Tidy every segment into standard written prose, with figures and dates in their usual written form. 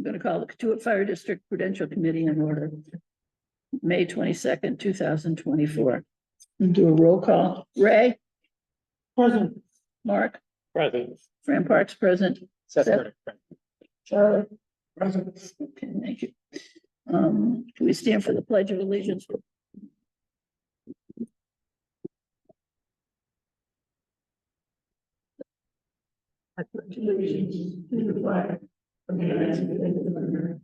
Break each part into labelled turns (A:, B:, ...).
A: I'm going to call the Cotuit Fire District Prudential Committee in order. May 22nd, 2024. Do a roll call. Ray? Present. Mark?
B: Present.
A: Fran Parks present.
B: Seth.
A: Charlie? Present. Okay, thank you. Can we stand for the Pledge of Allegiance? I pledge allegiance to the flag of the United States of America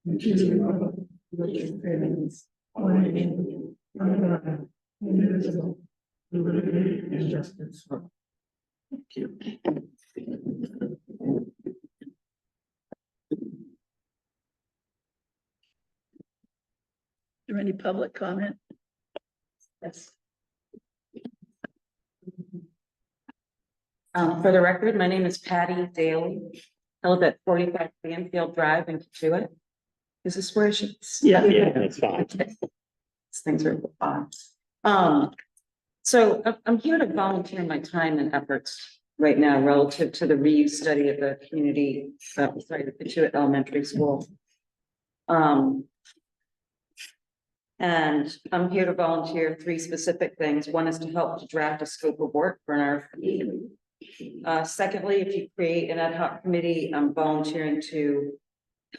A: and to the republic which stands one nation under God, indivisible, with liberty and justice for all. Thank you. Is there any public comment? Yes.
C: For the record, my name is Patty Daly. I live at 45 Banfield Drive in Cotuit. Is this where she?
A: Yeah.
B: That's fine.
C: Okay. These things are fun. So I'm here to volunteer my time and efforts right now relative to the reuse study of the community, the Cotuit Elementary School. And I'm here to volunteer 3 specific things. One is to help to draft a scope of work for an RFP. Secondly, if you create an ad hoc committee, I'm volunteering to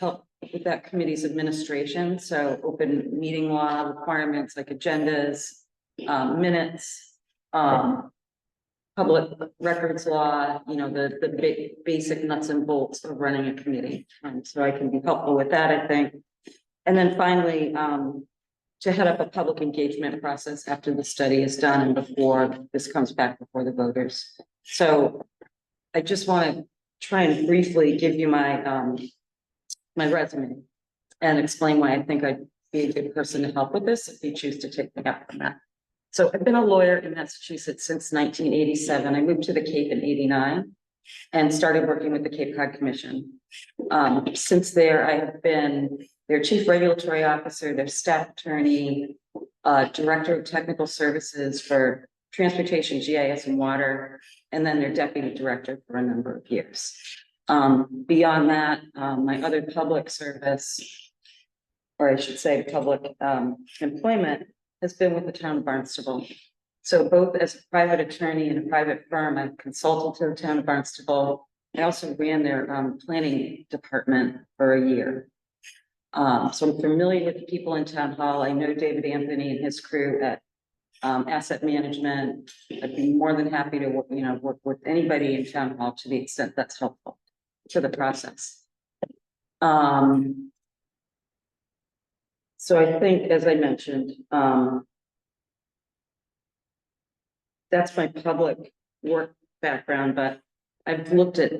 C: help with that committee's administration. So open meeting law requirements like agendas, minutes, public records law, you know, the basic nuts and bolts of running a committee. So I can be helpful with that, I think. And then finally, to head up a public engagement process after the study is done and before this comes back before the voters. So I just want to try and briefly give you my my resume and explain why I think I'd be a good person to help with this if you choose to take me up on that. So I've been a lawyer in Massachusetts since 1987. I moved to the Cape in '89 and started working with the Cape Cod Commission. Since there, I have been their chief regulatory officer, their staff attorney, director of technical services for transportation, GIS, and water, and then their deputy director for a number of years. Beyond that, my other public service, or I should say public employment, has been with the town of Barnstable. So both as a private attorney and a private firm, I've consulted to the town of Barnstable. I also ran their planning department for a year. So I'm familiar with the people in town hall. I know David Anthony and his crew at asset management. I'd be more than happy to work, work with anybody in town hall to the extent that's helpful to the process. So I think, as I mentioned, that's my public work background, but I've looked at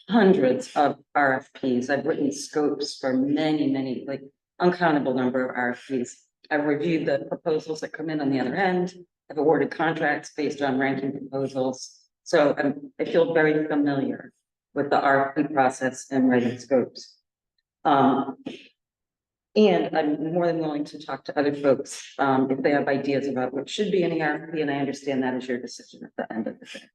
C: hundreds of RFPs. I've written scopes for many, like uncountable number of RFPs. I've reviewed the proposals that come in on the other end. I've awarded contracts based on ranking proposals. So I feel very familiar with the RFP process and writing scopes. And I'm more than willing to talk to other folks if they have ideas about what should be in the RFP, and I understand that is your decision at the end of the day.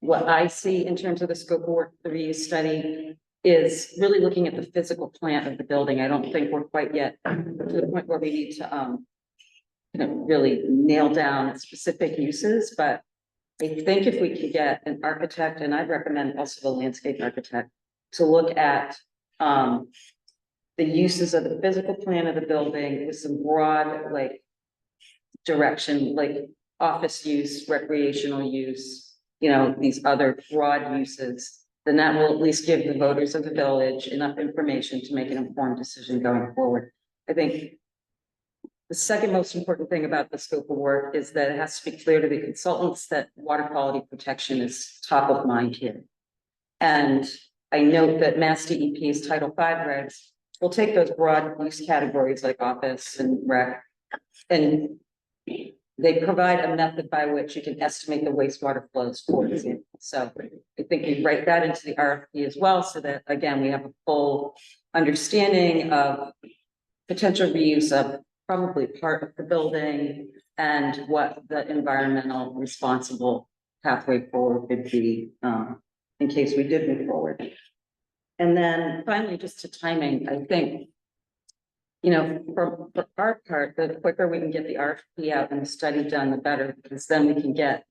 C: What I see in terms of the scope of work, the reuse study, is really looking at the physical plant of the building. I don't think we're quite yet to the point where we need to really nail down specific uses, but I think if we could get an architect, and I'd recommend also the landscape architect, to look at the uses of the physical plan of the building with some broad direction, like office use, recreational use, these other broad uses, then that will at least give the voters of the village enough information to make an informed decision going forward. I think the second most important thing about the scope of work is that it has to be clear to the consultants that water quality protection is top of mind here. And I note that Mass DEP's Title V regs will take those broad use categories like office and rec, and they provide a method by which you can estimate the wastewater flows, for example. So I think we write that into the RFP as well, so that, again, we have a full understanding of potential reuse of probably part of the building and what the environmental responsible pathway forward would be in case we did move forward. And then finally, just to timing, I think, you know, for our part, the quicker we can get the RFP out and the study done, the better, because then we can get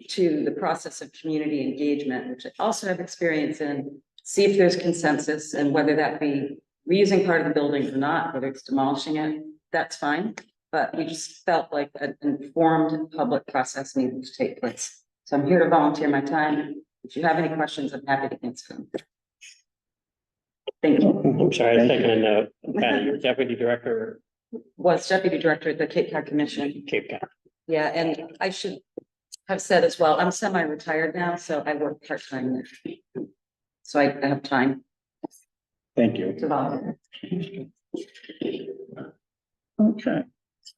C: to the process of community engagement, which I also have experience in, see if there's consensus and whether that be reusing part of the building or not, whether it's demolishing it, that's fine. But we just felt like an informed public process needed to take place. So I'm here to volunteer my time. If you have any questions, I'm happy to answer them. Thank you.
B: I'm sorry, I was taking a note. Patty, you're deputy director,
C: Was deputy director at the Cape Cod Commission.
B: Cape Cod.
C: Yeah, and I should have said as well, I'm semi-retired now, so I work part-time there. So I have time
B: Thank you.
C: to volunteer.
A: Okay,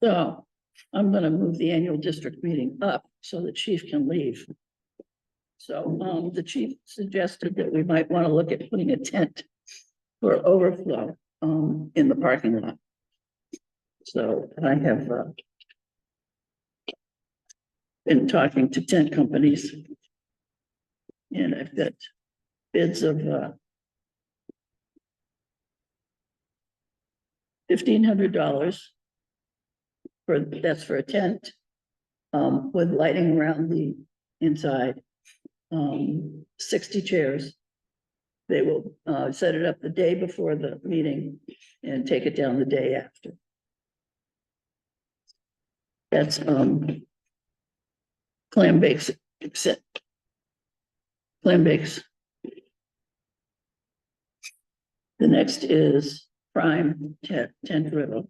A: so I'm gonna move the annual district meeting up so the chief can leave. So, the chief suggested that we might want to look at putting a tent for overflow, in the parking lot. So I have, been talking to tent companies. And I've got bids of, $1,500 that's for a tent, with lighting around the inside, 60 chairs. They will, set it up the day before the meeting and take it down the day after. That's, clam bakes, except clam bakes. The next is Prime Tent Riddle.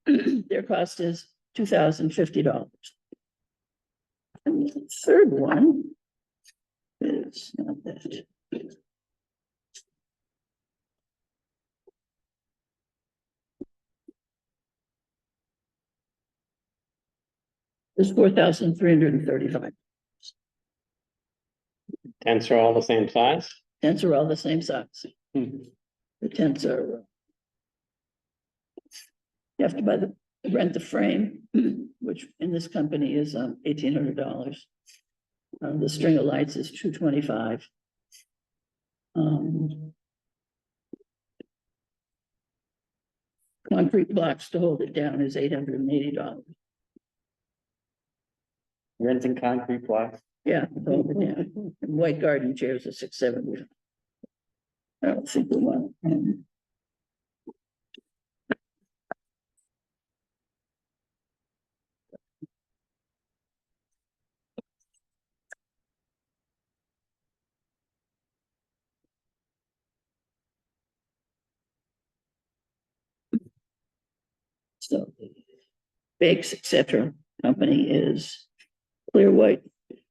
A: Their cost is $2,050. And the third one is not that. It's $4,335.
B: Tents are all the same size?
A: Tents are all the same size.
B: Hmm.
A: The tents are. You have to rent the frame, which in this company is $1,800. The string of lights is $225. Concrete blocks to hold it down is $880.
B: Renting concrete blocks?
A: Yeah, to hold it down. And white garden chairs are $670. I don't think we want. So Bakes, etc. company is clear white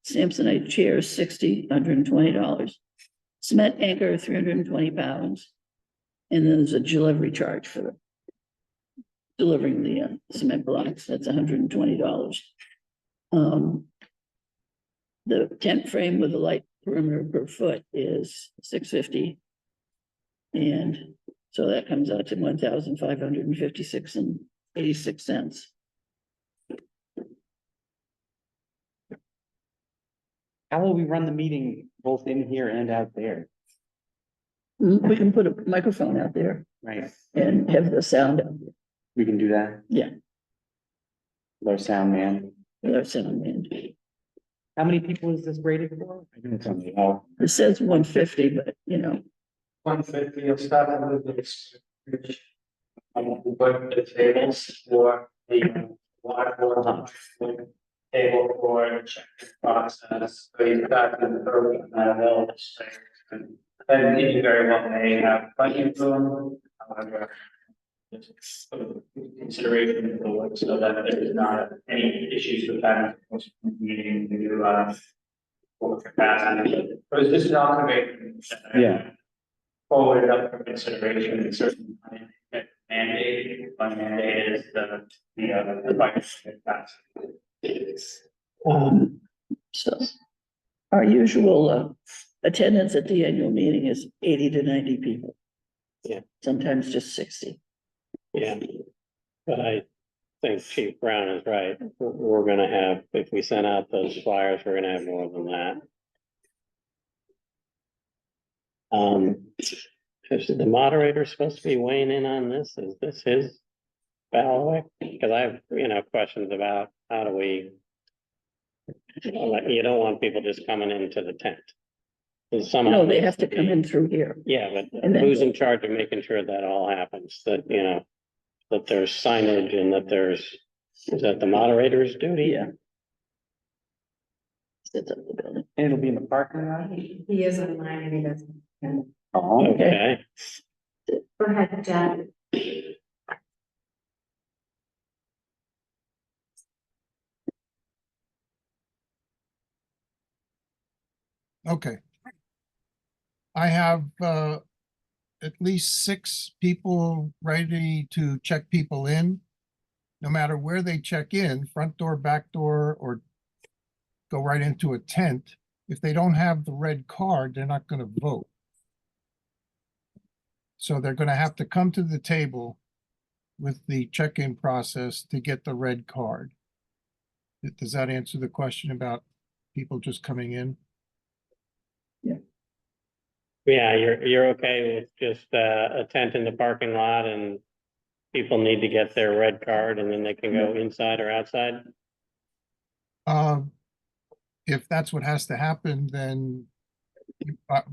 A: Samsonite chairs, $120. Cement anchor, 320 pounds. And then there's a delivery charge for delivering the cement blocks. That's $120. The tent frame with the light perimeter per foot is $650. And so that comes out to $1,556.86.
B: How will we run the meeting both in here and out there?
A: We can put a microphone out there
B: Right,
A: and have the sound out there.
B: we can do that.
A: Yeah.
B: With our sound man.
A: With our sound man.
B: How many people is this rated for? I think it's only, oh,
A: It says 150, but you know,
D: 150, you'll start with this. But the tables for the water board, table for check process, so you got the early available. Then you very well may have plenty of room, however. Consideration of the work so that there's not any issues with that meeting to for capacity. But this is all conveyed.
B: yeah.
D: Forward up for consideration and certain mandate, one mandate is the vice capacity.
A: so our usual attendance at the annual meeting is 80 to 90 people.
B: Yeah.
A: Sometimes just 60.
B: Yeah, but I think Chief Brown is right. We're gonna have, if we send out those flyers, we're gonna have more than that. Is the moderator supposed to be weighing in on this? Is this his bailiwick? Because I have, questions about how do we. You don't want people just coming into the tent. Somehow
A: No, they
B: needs
A: have to come in through here.
B: Yeah, but
A: And then-
B: who's in charge of making sure that all happens? That, that there's signage and that is that the moderator's duty?
A: Yeah. Sits up the building.
C: It'll be in the parking lot.
E: He is online and he doesn't.
C: Oh,
B: Okay,
E: Go ahead, Jen.
F: Okay. I have at least 6 people ready to check people in. No matter where they check in, front door, back door, or go right into a tent. If they don't have the red card, they're not going to vote. So they're going to have to come to the table with the check-in process to get the red card. Does that answer the question about people just coming in?
B: yeah, you're okay with just a tent in the parking lot and people need to get their red card and then they can go inside or outside?
F: If that's what has to happen, then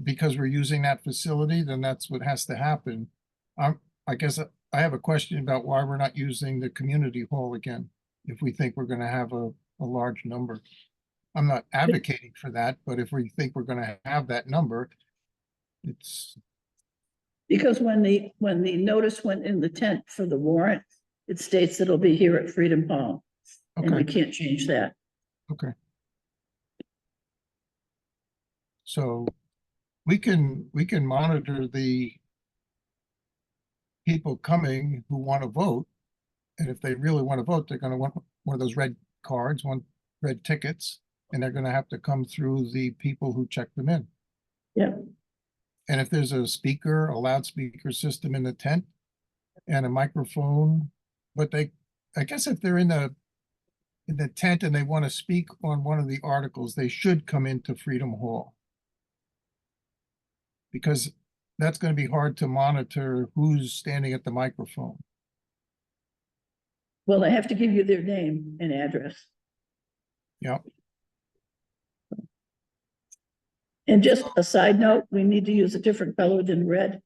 F: because we're using that facility, then that's what has to happen. I guess I have a question about why we're not using the community hall again, if we think we're going to have a large number. I'm not advocating for that, but if we think we're going to have that number, it's,
A: Because when the notice went in the tent for the warrant, it states it'll be here at Freedom Hall. And we
F: okay,
A: can't change that.
F: okay. So we can monitor the people coming who want to vote. And if they really want to vote, they're going to want one of those red cards, red tickets, and they're going to have to come through the people who check them in.
A: Yeah.
F: And if there's a speaker, a loudspeaker system in the tent and a microphone, but I guess if they're in the tent and they want to speak on one of the articles, they should come into Freedom Hall. Because that's going to be hard to monitor who's standing at the microphone.
A: Well, I have to give you their name and address.
F: Yep.
A: And just a side note, we need to use a different color than red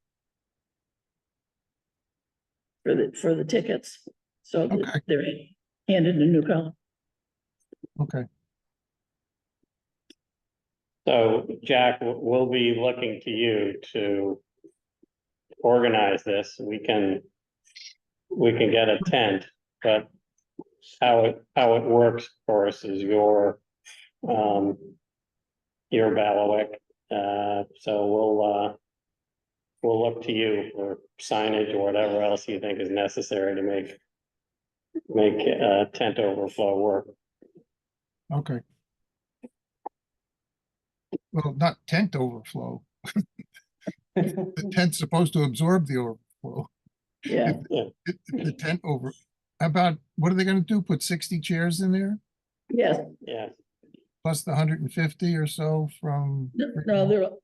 A: for the tickets. So
F: Okay.
A: they're handed a new color.
F: Okay.
B: So Jack, we'll be looking to you to organize this. We can get a tent, but how it works, of course, is your bailiwick. So we'll look to you for signage or whatever else you think is necessary to make tent overflow work.
F: Okay. Well, not tent overflow. The tent's supposed to absorb the overflow.
A: Yeah.
F: If the tent over, what are they going to do? Put 60 chairs in there?
A: Yes.
B: Yeah.
F: Plus the 150 or so from.
A: No,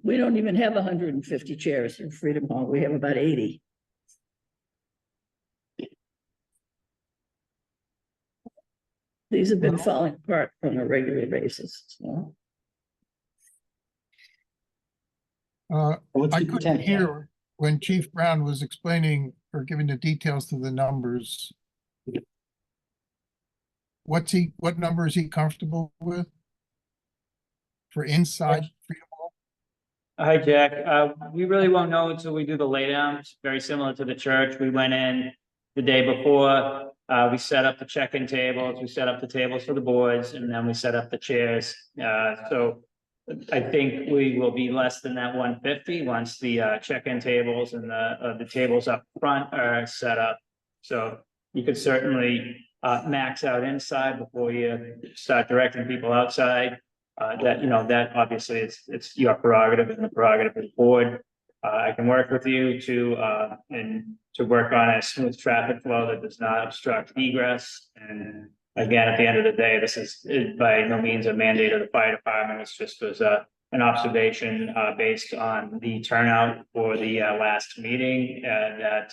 A: we don't even have 150 chairs in Freedom Hall. We have about 80. These have been falling apart on a regular basis. So.
F: I couldn't hear when Chief Brown was explaining or giving the details to the numbers. What number is he comfortable with? For inside Freedom Hall?
G: Hi, Jack. We really won't know until we do the laydown. It's very similar to the church. We went in the day before. We set up the check-in tables, we set up the tables for the boards, and then we set up the chairs. So I think we will be less than that 150 once the check-in tables and the tables up front are set up. So you could certainly max out inside before you start directing people outside. That obviously it's your prerogative and the prerogative of the board. I can work with you to work on a smooth traffic flow that does not obstruct egress. And again, at the end of the day, this is by no means a mandate of the fire department. It's just was an observation, based on the turnout for the, last meeting, that,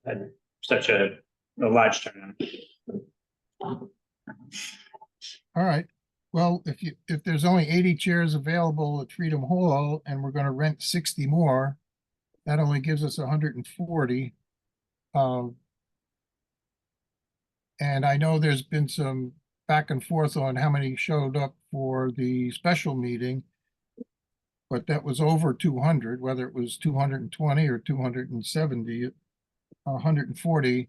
G: had such a large turnout.
F: All right. Well, if there's only 80 chairs available at Freedom Hall and we're gonna rent 60 more, that only gives us 140. And I know there's been some back and forth on how many showed up for the special meeting. But that was over 200, whether it was 220 or 270, 140.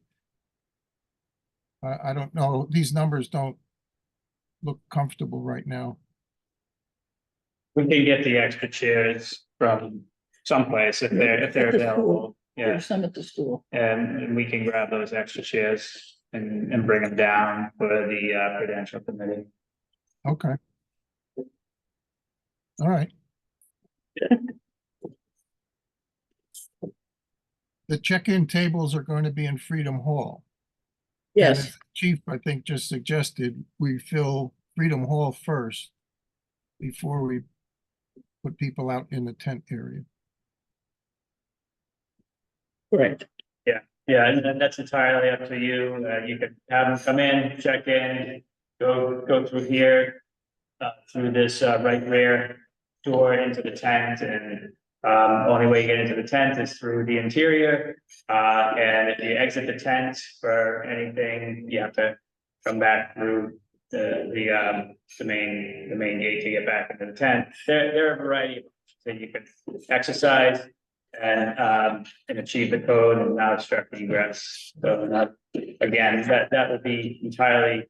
F: I don't know. These numbers don't look comfortable right now.
G: We can get the extra chairs from someplace if they're
A: At the school.
G: available. Yeah,
A: There's some at the school.
G: and we can grab those extra chairs and bring them down for the, Prudential committee.
F: Okay. All right. The check-in tables are going to be in Freedom Hall. And
A: Yes,
F: as Chief, I think, just suggested, we fill Freedom Hall first before we put people out in the tent area.
A: correct.
G: Yeah, and then that's entirely up to you. You could have them come in, check in, go through here. Through this right rear door into the tent, and only way you get into the tent is through the interior. And if you exit the tent for anything, you have to come back through the main gate to get back into the tent. There are a variety of options that you can exercise and achieve the code and not obstruct egress. So again, that will be entirely.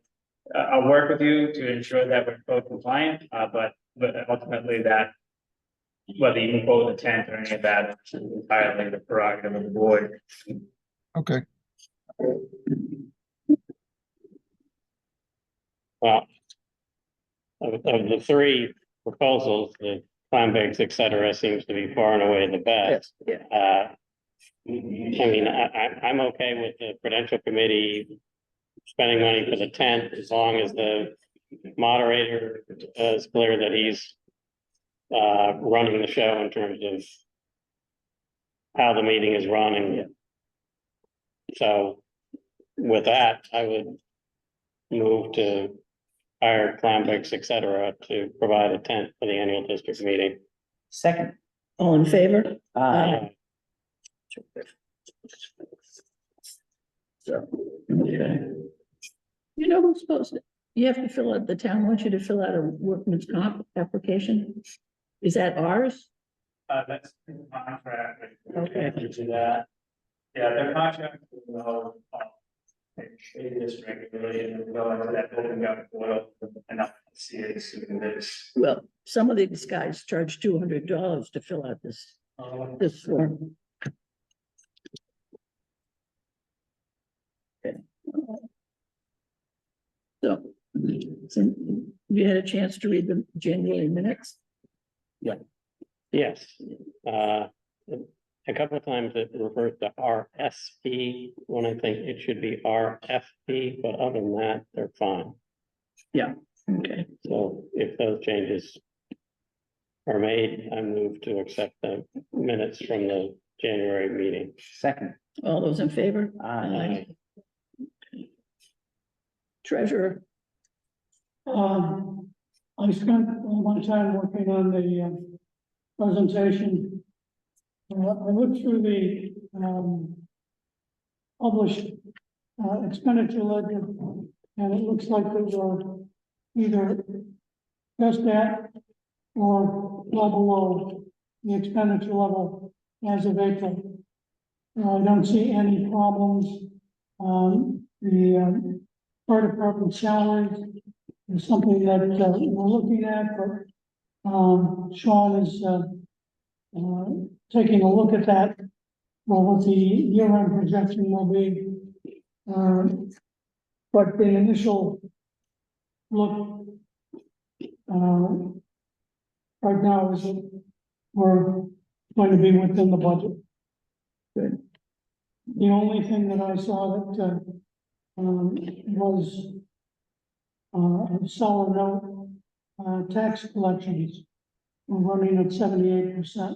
G: I'll work with you to ensure that we're code compliant, but ultimately that. Whether you move forward the tent or any of that, it's entirely the prerogative of the board.
F: Okay.
B: Well, of the three proposals, the clam bakes, et cetera, seems to be far and away the best.
A: Yes, yeah.
B: I mean, I'm okay with the Prudential committee spending money for the tent, as long as the moderator is clear that he's running the show in terms of how the meeting is running. So with that, I would move to hire clam bakes, et cetera, to provide a tent for the annual district meeting.
G: Second.
A: All in favor?
B: Aye.
A: So, okay. You know who's supposed to, you have to fill out, the town wants you to fill out a workman's comp application? Is that ours?
D: That's the contract.
A: Okay.
D: To that. Yeah, their contract will district really, and go into that building up oil and I'll see it as soon as.
A: Well, some of these guys charge $200 to fill out this form. Okay. So you had a chance to read the January minutes?
B: Yes, a couple of times it refers to RSP, when I think it should be RFP, but other than that, they're fine.
A: Okay,
B: So if those changes are made, I move to accept the minutes from the January meeting.
G: Second.
A: all those in favor?
B: Aye.
A: Treasurer,
H: I spent all my time working on the presentation. I looked through the published expenditure ledger, and it looks like those are either just at or well below the expenditure level as of April. I don't see any problems. The fire department salaries is something that we're looking at, but Sean is taking a look at that, well, what the year-end projection will be. But the initial look right now is that we're going to be within the budget.
A: Good.
H: The only thing that I saw that was a solid note, tax collections. we're running at 78%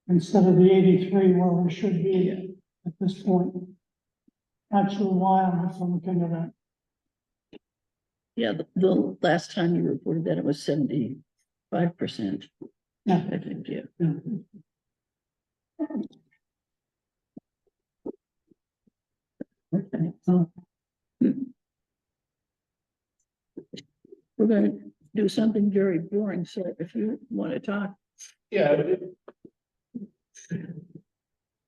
H: instead of the 83 where we should be at this point. Not sure why I'm looking at that.
A: Yeah, the last time you reported that it was 75%.
H: Yeah.
A: I think, yeah. Okay. We're gonna do something very boring, so if you want to talk.
I: Yeah.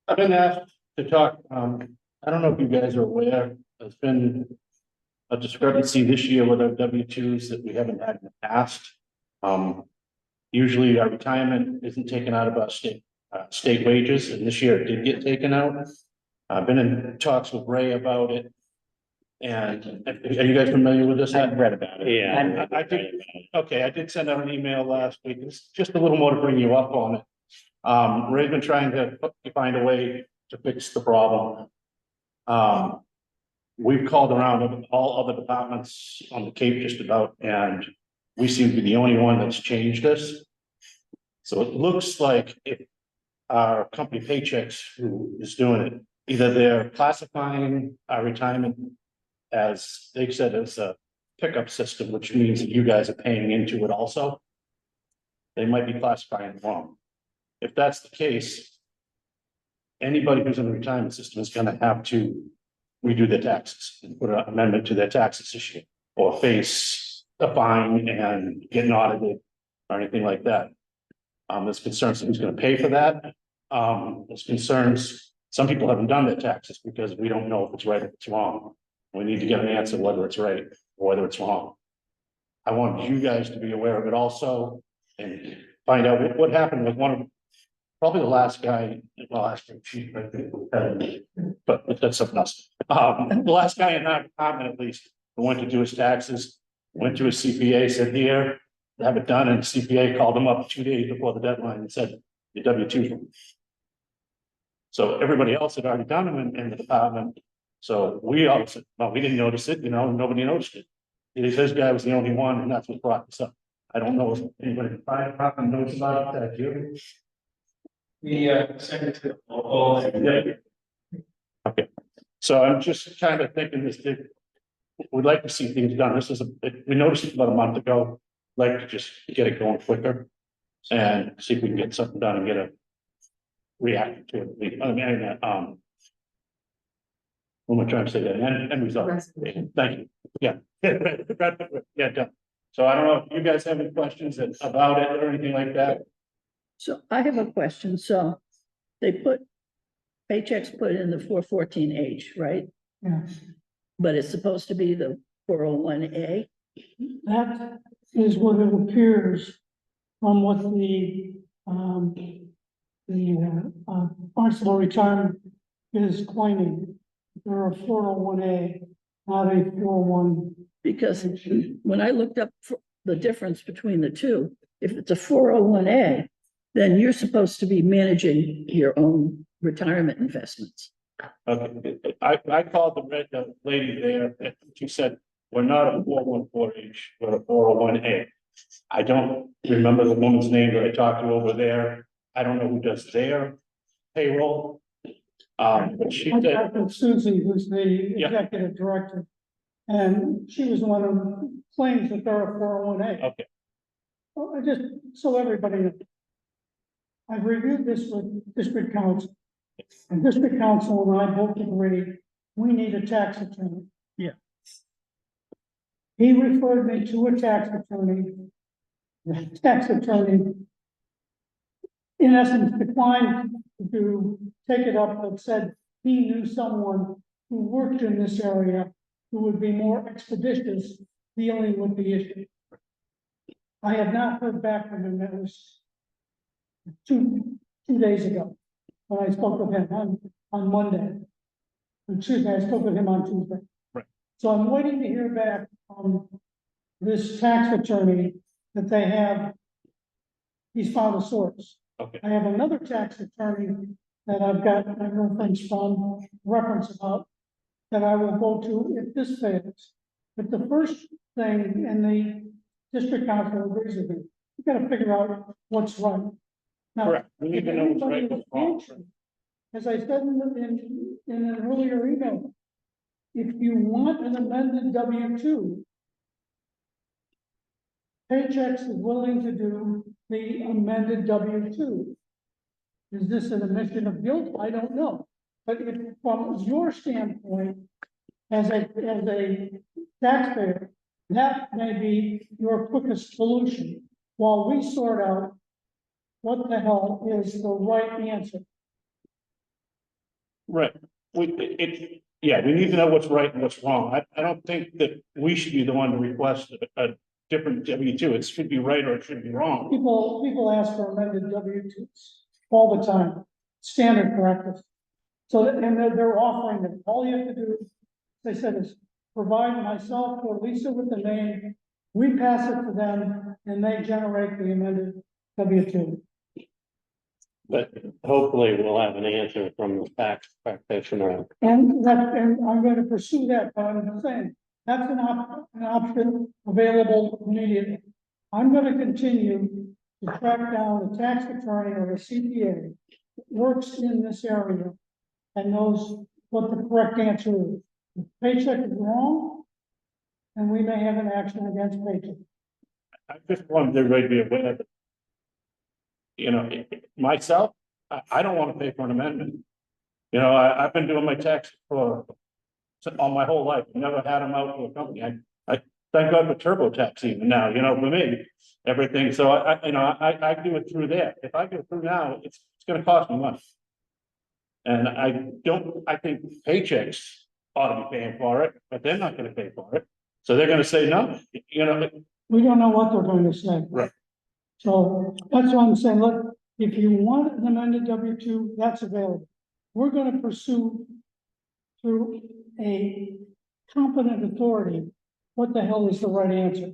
I: I've been asked to talk, I don't know if you guys are aware, there's been a discrepancy this year with our W-2s that we haven't had in the past. Usually our retirement isn't taken out of our state wages, and this year it did get taken out. I've been in talks with Ray about it. And are you guys familiar with this?
G: I've read about it.
B: Yeah.
I: I did, okay, I did send out an email last week, it's just a little more to bring you up on it. Ray's been trying to find a way to fix the problem. We've called around all other departments on the Cape just about, and we seem to be the only one that's changed this. So it looks like if our company Paychecks who is doing it, either they're classifying our retirement as they said, as a pickup system, which means that you guys are paying into it also. They might be classifying it wrong. If that's the case, anybody who's in the retirement system is gonna have to redo their taxes and put an amendment to their taxes this year, or face a fine and get audited or anything like that. There's concerns who's gonna pay for that. There's concerns, some people haven't done their taxes because we don't know if it's right or it's wrong. We need to get an answer whether it's right or whether it's wrong. I want you guys to be aware of it also and find out what happened with one of, probably the last guy, well, actually, chief, I think, but that's something else. The last guy in our department, at least, who went to do his taxes, went to his CPA, said, here, have it done, and CPA called him up 2 days before the deadline and said, your W-2. So everybody else had already done them in the department. So we also, well, we didn't notice it, nobody noticed it. His guy was the only one, and that's what brought this up. I don't know if anybody in the fire department knows about that, you?
D: Secretary.
I: Okay, so I'm just kind of thinking this, we'd like to see things done. This is we noticed it about a month ago. Like to just get it going quicker and see if we can get something done and get a reaction to it. I mean, what am I trying to say that? And result. Thank you. Yeah. Yeah, done. So I don't know if you guys have any questions about it or anything like that.
A: So I have a question. So they Paychecks put in the 414H, right?
H: Yeah.
A: But it's supposed to be the 401A.
H: That is what it appears from what the Barnstable Retirement is claiming. They're a 401A, not a 401.
A: Because when I looked up the difference between the two, if it's a 401A, then you're supposed to be managing your own retirement investments.
I: Okay, I called the lady there, and she said, we're not a 414H, we're a 401A. I don't remember the woman's name that I talked to over there. I don't know who does their payroll. But she
H: I
I: said,
H: talked with Susie, who's the
I: Yeah.
H: executive director, and she was the one who claims that they're a 401A.
I: okay,
H: Well, so everybody knows. I've reviewed this with district council. And district council and I both agree, we need a tax attorney.
A: Yeah.
H: He referred me to a tax attorney. The tax attorney, in essence, declined to take it up, but said he knew someone who worked in this area who would be more expeditious dealing with the issue. I have not heard back from him. That was two days ago, when I spoke with him on Monday. Excuse me, I spoke with him on Tuesday.
I: Right.
H: So I'm waiting to hear back from this tax attorney that they have. He's found a source.
I: okay,
H: I have another tax attorney that I've got a reference about, that I will go to if this fails. But the first thing, and the district council agrees with me, we gotta figure out what's right. Now,
I: Correct. We need
H: if
I: to know what's
H: anybody
I: right,
H: is
I: what's wrong.
H: anxious, as I said in an earlier email, if you want an amended W-2, Paychex is willing to do the amended W-2. Is this an admission of guilt? I don't know. But if, from your standpoint, as a taxpayer, that may be your quickest solution, while we sort out what the hell is the right answer.
I: Right, yeah, we need to know what's right and what's wrong. I don't think that we should be the one to request a different W-2. It should be right or it should be wrong.
H: People ask for amended W-2s all the time, standard practice. So, and they're offering them, all you have to do, they said, is provide myself or Lisa with the name, we pass it to them, and they generate the amended W-2.
B: But hopefully we'll have an answer from the tax practitioner.
H: And I'm going to pursue that, but I'm saying, that's an option available immediately. I'm going to continue to track down a tax attorney or a CPA that works in this area and knows what the correct answer is. If Paycheck is wrong, and we may have an action against Paycheck.
I: I just want everybody to be aware that, you know, myself, I don't want to pay for an amendment. You know, I've been doing my tax for all my whole life, never had them out to a company. I thank God for TurboTax even now, you know, for me, everything. So I do it through there. If I go through now, it's gonna cost me money. And I think Paychecks ought to be paying for it, but they're not gonna pay for it. So they're gonna say, no, you know.
H: We don't know what they're going to say.
I: Right.
H: So that's why I'm saying, look, if you want an amended W-2, that's available. We're gonna pursue through a competent authority, what the hell is the right answer?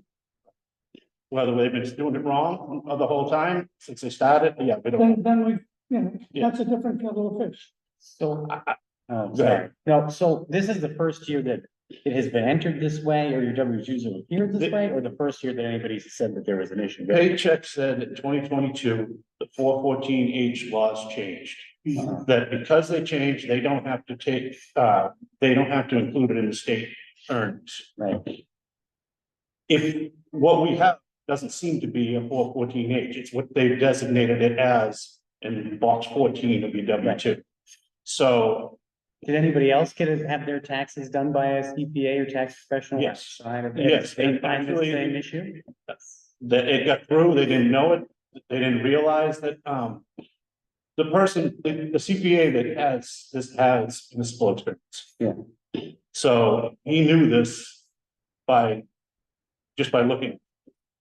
I: Whether they've been doing it wrong the whole time since they started, yeah, we don't.
H: Then we, you know,
I: Yeah.
H: that's a different kettle of fish.
J: So, oh,
I: Go
J: sorry.
I: ahead.
J: No, so this is the first year that it has been entered this way, or your W-2s are appeared this way, or the first year that anybody's said that there was an issue?
I: Paycheck said in 2022, the 414H laws changed.
J: Uh-huh.
I: That because they changed, they don't have to take, they don't have to include it in the state earnings.
J: Right,
I: If what we have doesn't seem to be a 414H, it's what they've designated it as in box 14 of your W-2. So,
J: did anybody else have their taxes done by a CPA or tax professional?
I: Yes.
J: outside of it?
I: Yes,
J: They
I: and
J: find the
I: actually-
J: same issue?
I: that it got through, they didn't know it, they didn't realize that, the person, the CPA that has municipal experience.
J: Yeah.
I: So he knew this just by looking,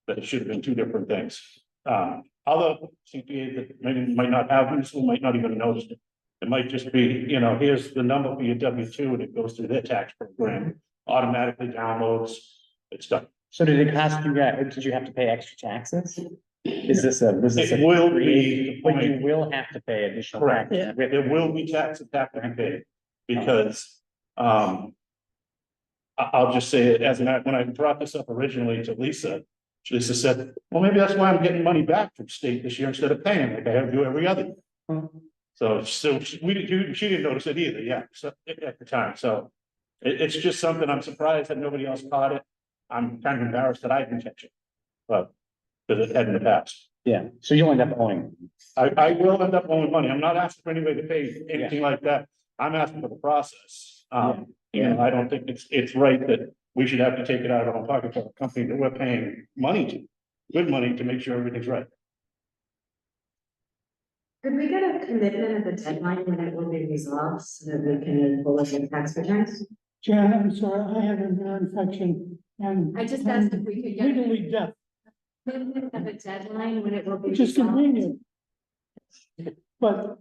I: that it should have been two different things. Other CPAs that maybe might not have municipal, might not even notice it. It might just be, you know, here's the number for your W-2 and it goes through their tax program, automatically downloads, it's done.
J: So did it cost you guys, did you have to pay extra taxes? Was this a
I: It will be.
J: But you will have to pay additional.
I: Correct.
J: taxes.
I: There will be taxes that have to be paid, because, I'll just say it as when I brought this up originally to Lisa, Lisa said, well, maybe that's why I'm getting money back from state this year instead of paying like I have to do every other year. So she didn't notice it either, yeah, so at the time, so it's just something I'm surprised that nobody else caught it. I'm kind of embarrassed that I didn't catch it, but, because it had in the past.
J: Yeah, so you'll end up owing.
I: I will end up owing money. I'm not asking for anybody to pay anything like that. I'm asking for the process. You know, I don't think it's right that we should have to take it out of our pocket for a company that we're paying money to, good money to make sure everything's right.
E: Could we get a commitment of a deadline when it will be resolved so that we can pull up in tax returns?
H: Jan, I'm sorry, I had an ear infection and.
E: I just asked if we could get a
H: Legally deaf,
E: commitment of a deadline when it will be
H: which is
E: resolved.
H: convenient. But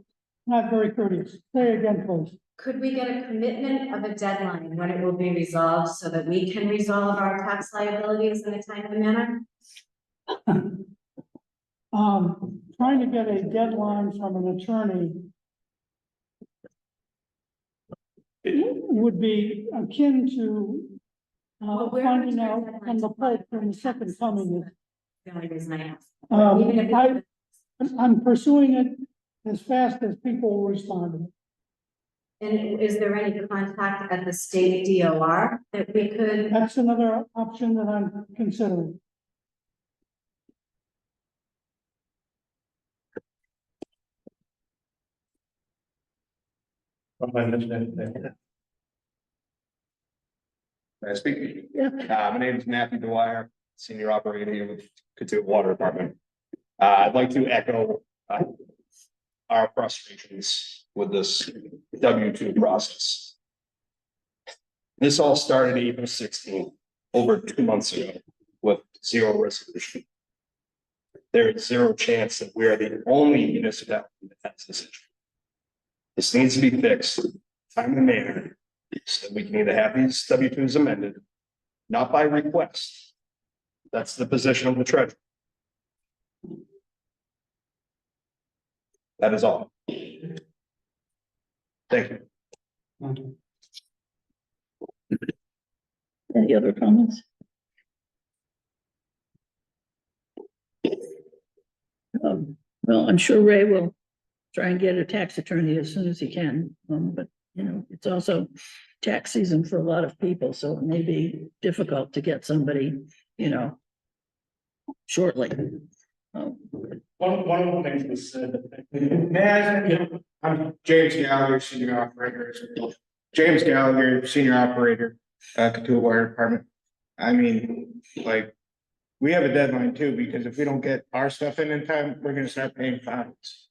H: not very courteous. Say again, please.
E: Could we get a commitment of a deadline when it will be resolved so that we can resolve our tax liabilities in a timely manner?
H: Trying to get a deadline from an attorney would be akin to
E: Well, where
H: finding
E: would your
H: out
E: deadline
H: from the
E: apply
H: Pope when the second coming is.
E: the only reason I asked. Even if
H: I'm pursuing it as fast as people responded.
E: And is there any contact at the state DOR that we could?
H: That's another option that I'm considering.
K: May I speak? Yeah. My name is Matthew Dwyer, Senior Operator here with Cotuit Water Department. I'd like to echo our frustrations with this W-2 process. This all started April 16th, over 2 months ago, with zero resolution. There is zero chance that we are the only municipality that has this issue. This needs to be fixed, time and manner, so that we can either have these W-2s amended, not by request. That's the position of the treasurer. That is all. Thank you.
A: Any other comments? Well, I'm sure Ray will try and get a tax attorney as soon as he can, but you know, it's also tax season for a lot of people, so it may be difficult to get somebody, you know, shortly.
L: One of the things was said, I'm James Gallagher, Senior Operator. James Gallagher, Senior Operator, Cotuit Water Department. I mean, like, we have a deadline too, because if we don't get our stuff in time, we're gonna start paying fines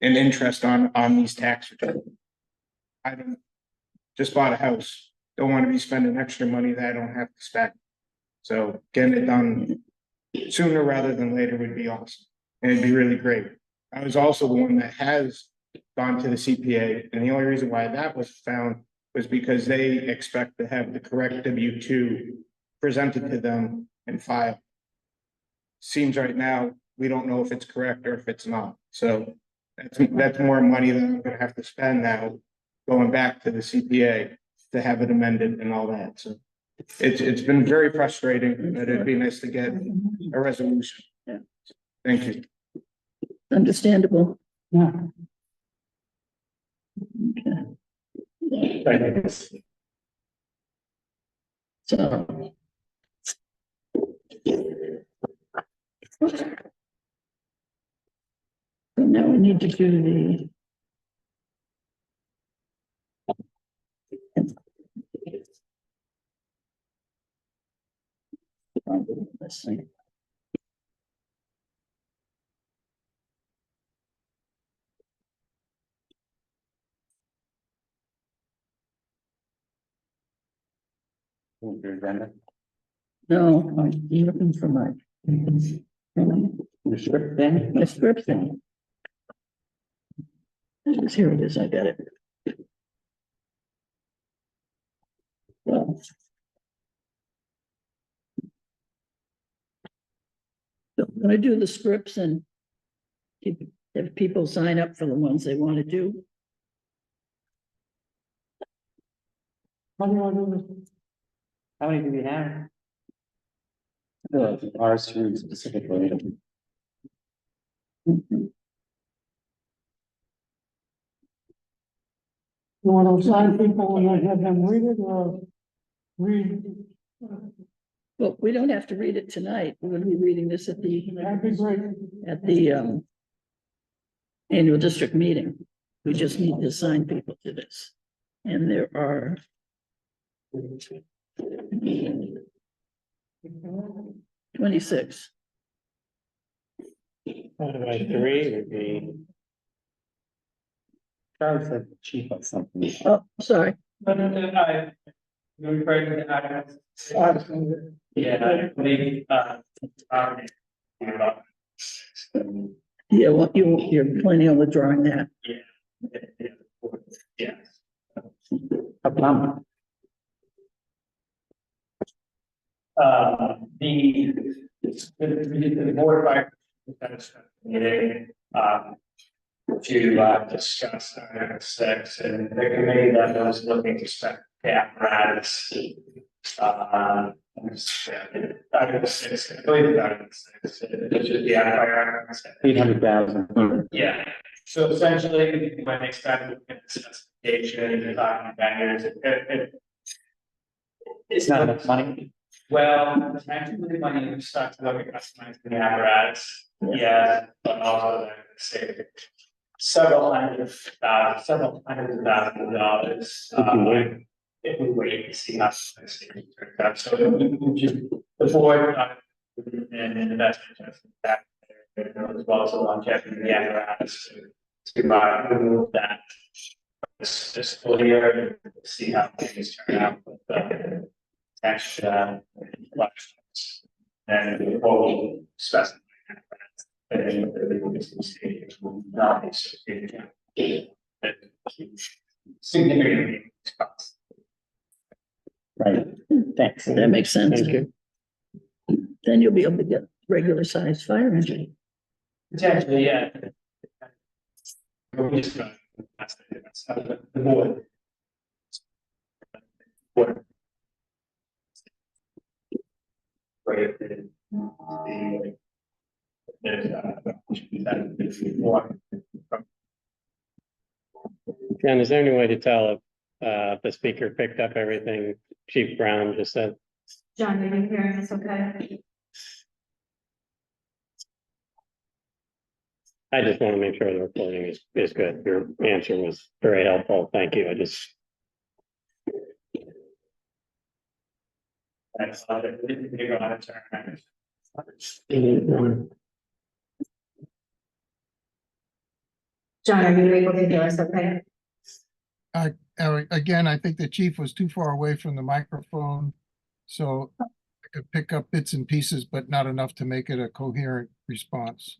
L: and interest on these tax returns. I don't, just bought a house, don't want to be spending extra money that I don't have to spend. So getting it done sooner rather than later would be awesome. And it'd be really great. I was also the one that has gone to the CPA, and the only reason why that was found was because they expect to have the correct W-2 presented to them and filed. Seems right now, we don't know if it's correct or if it's not. So that's more money that I'm gonna have to spend now, going back to the CPA to have it amended and all that. So it's been very frustrating, and it'd be nice to get a resolution.
A: Yeah.
L: Thank you.
A: Understandable.
H: Yeah.
A: Okay. So. So now we need to do the. Let's see. No, I'm looking for my.
J: Your script then?
A: My script thing. Here it is, I got it. Well. So I'm gonna do the scripts and if people sign up for the ones they want to do.
H: How do you want to do this?
J: How many do we have? Ours three specifically.
A: Mhm.
H: You want to assign people and then have them read it or read?
A: Well, we don't have to read it tonight. We're gonna be reading this at
H: That'd be great.
A: the annual district meeting. We just need to assign people to this. And there are 26.
B: Divided by 3 would be,
J: Charles said the chief of something.
A: Oh, sorry.
L: Yeah, maybe,
A: Yeah, well, you're planning on withdrawing that.
L: yeah.
J: How come?
L: The board of meeting, to discuss next steps, and the committee that was looking to spec the apparatus
D: Article 6, I believe it's Article 6, which is the fire.
J: 800,000.
D: Yeah, so essentially, when they start looking at the specification, the talking vendors,
J: It's not enough money.
D: well, potentially when you start to look at customizing the apparatus, yes, but also then say several hundreds of thousands of dollars. If we wait to see how this turns out, so the board, and investment that as well as the longevity of the apparatus to remove that this full year and see how things turn out with the tax elections. And what we specify. Significantly.
J: Right, thanks.
A: That makes sense.
B: Thank you.
A: Then you'll be able to get regular sized fire engine.
D: Potentially, yeah. We just got- that's the board. Board. Right.
B: Ken, is there any way to tell if the speaker picked up everything Chief Brown just said?
E: John, are you hearing us okay?
B: I just want to make sure the recording is good. Your answer was very helpful. Thank you. I just,
D: That's how they go on a turn.
E: John, are you able to hear us okay?
F: Again, I think the chief was too far away from the microphone. So I could pick up bits and pieces, but not enough to make it a coherent response.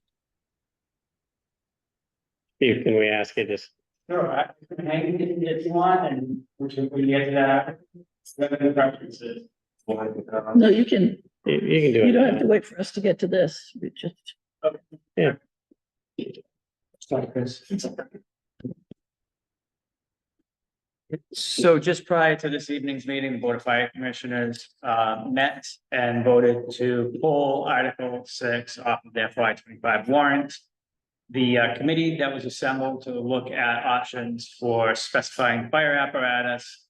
B: Steve, can we ask you just,
D: Sure, I can hang it if you want, and we can get to that. Seven preferences.
A: No, you can,
B: you can do it.
A: you don't have
B: now.
A: to wait for us to get to this. We just,
D: Sorry, Chris.
G: So just prior to this evening's meeting, the Board of Fire Commissioners met and voted to pull Article 6 off of their FY25 warrant. The committee that was assembled to look at options for specifying fire apparatus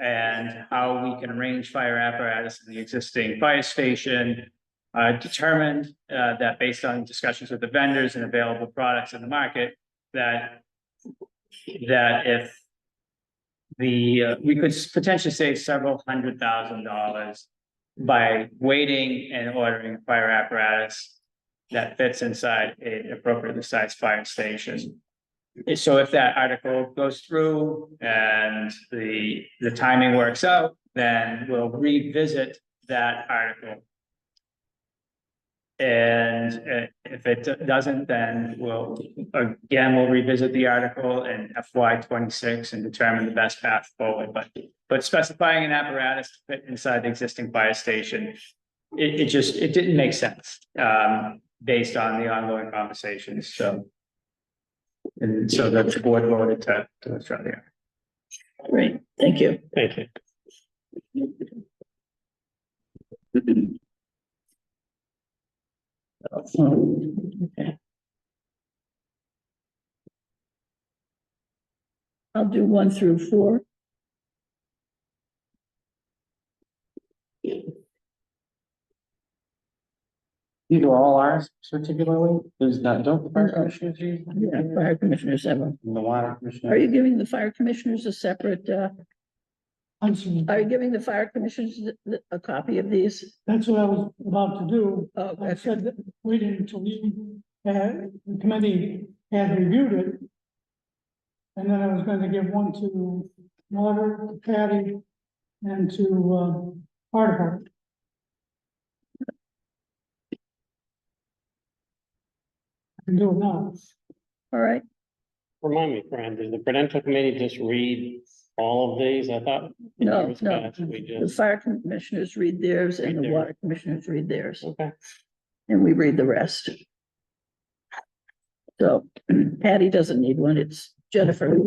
G: and how we can arrange fire apparatus in the existing fire station determined that based on discussions with the vendors and available products in the market, that if we could potentially save several $100,000 by waiting and ordering fire apparatus that fits inside an appropriately sized fire station. So if that article goes through and the timing works out, then we'll revisit that article. And if it doesn't, then we'll revisit the article in FY26 and determine the best path forward. But specifying an apparatus to fit inside the existing fire station, it didn't make sense based on the ongoing conversations. So the board voted to withdraw the article.
A: great, thank you.
B: Thank you.
A: Okay. I'll do 1 through 4.
J: These are all ours particularly? There's not, don't the fire
A: No.
J: commissioners use?
A: Yeah, fire commissioners have them.
J: And the water
A: Are
J: commissioner?
A: you giving the fire commissioners a separate,
H: I'm sorry.
A: are you giving the fire commissioners a copy of these?
H: That's what I was about to do.
A: Oh,
H: I said that waiting until you, the committee had reviewed it. And then I was going to give one to Water, to Patty, and to, Fire Department. I can do it now.
A: All right,
B: Remind me, Fran, did the Prudential Committee just read all of these? I thought.
A: No,
B: years
A: no.
B: past We
A: the
B: just,
A: fire commissioners read theirs and the
B: Read theirs.
A: water commissioners read theirs,
B: okay,
A: and we read the rest. So Patty doesn't need one, it's Jennifer.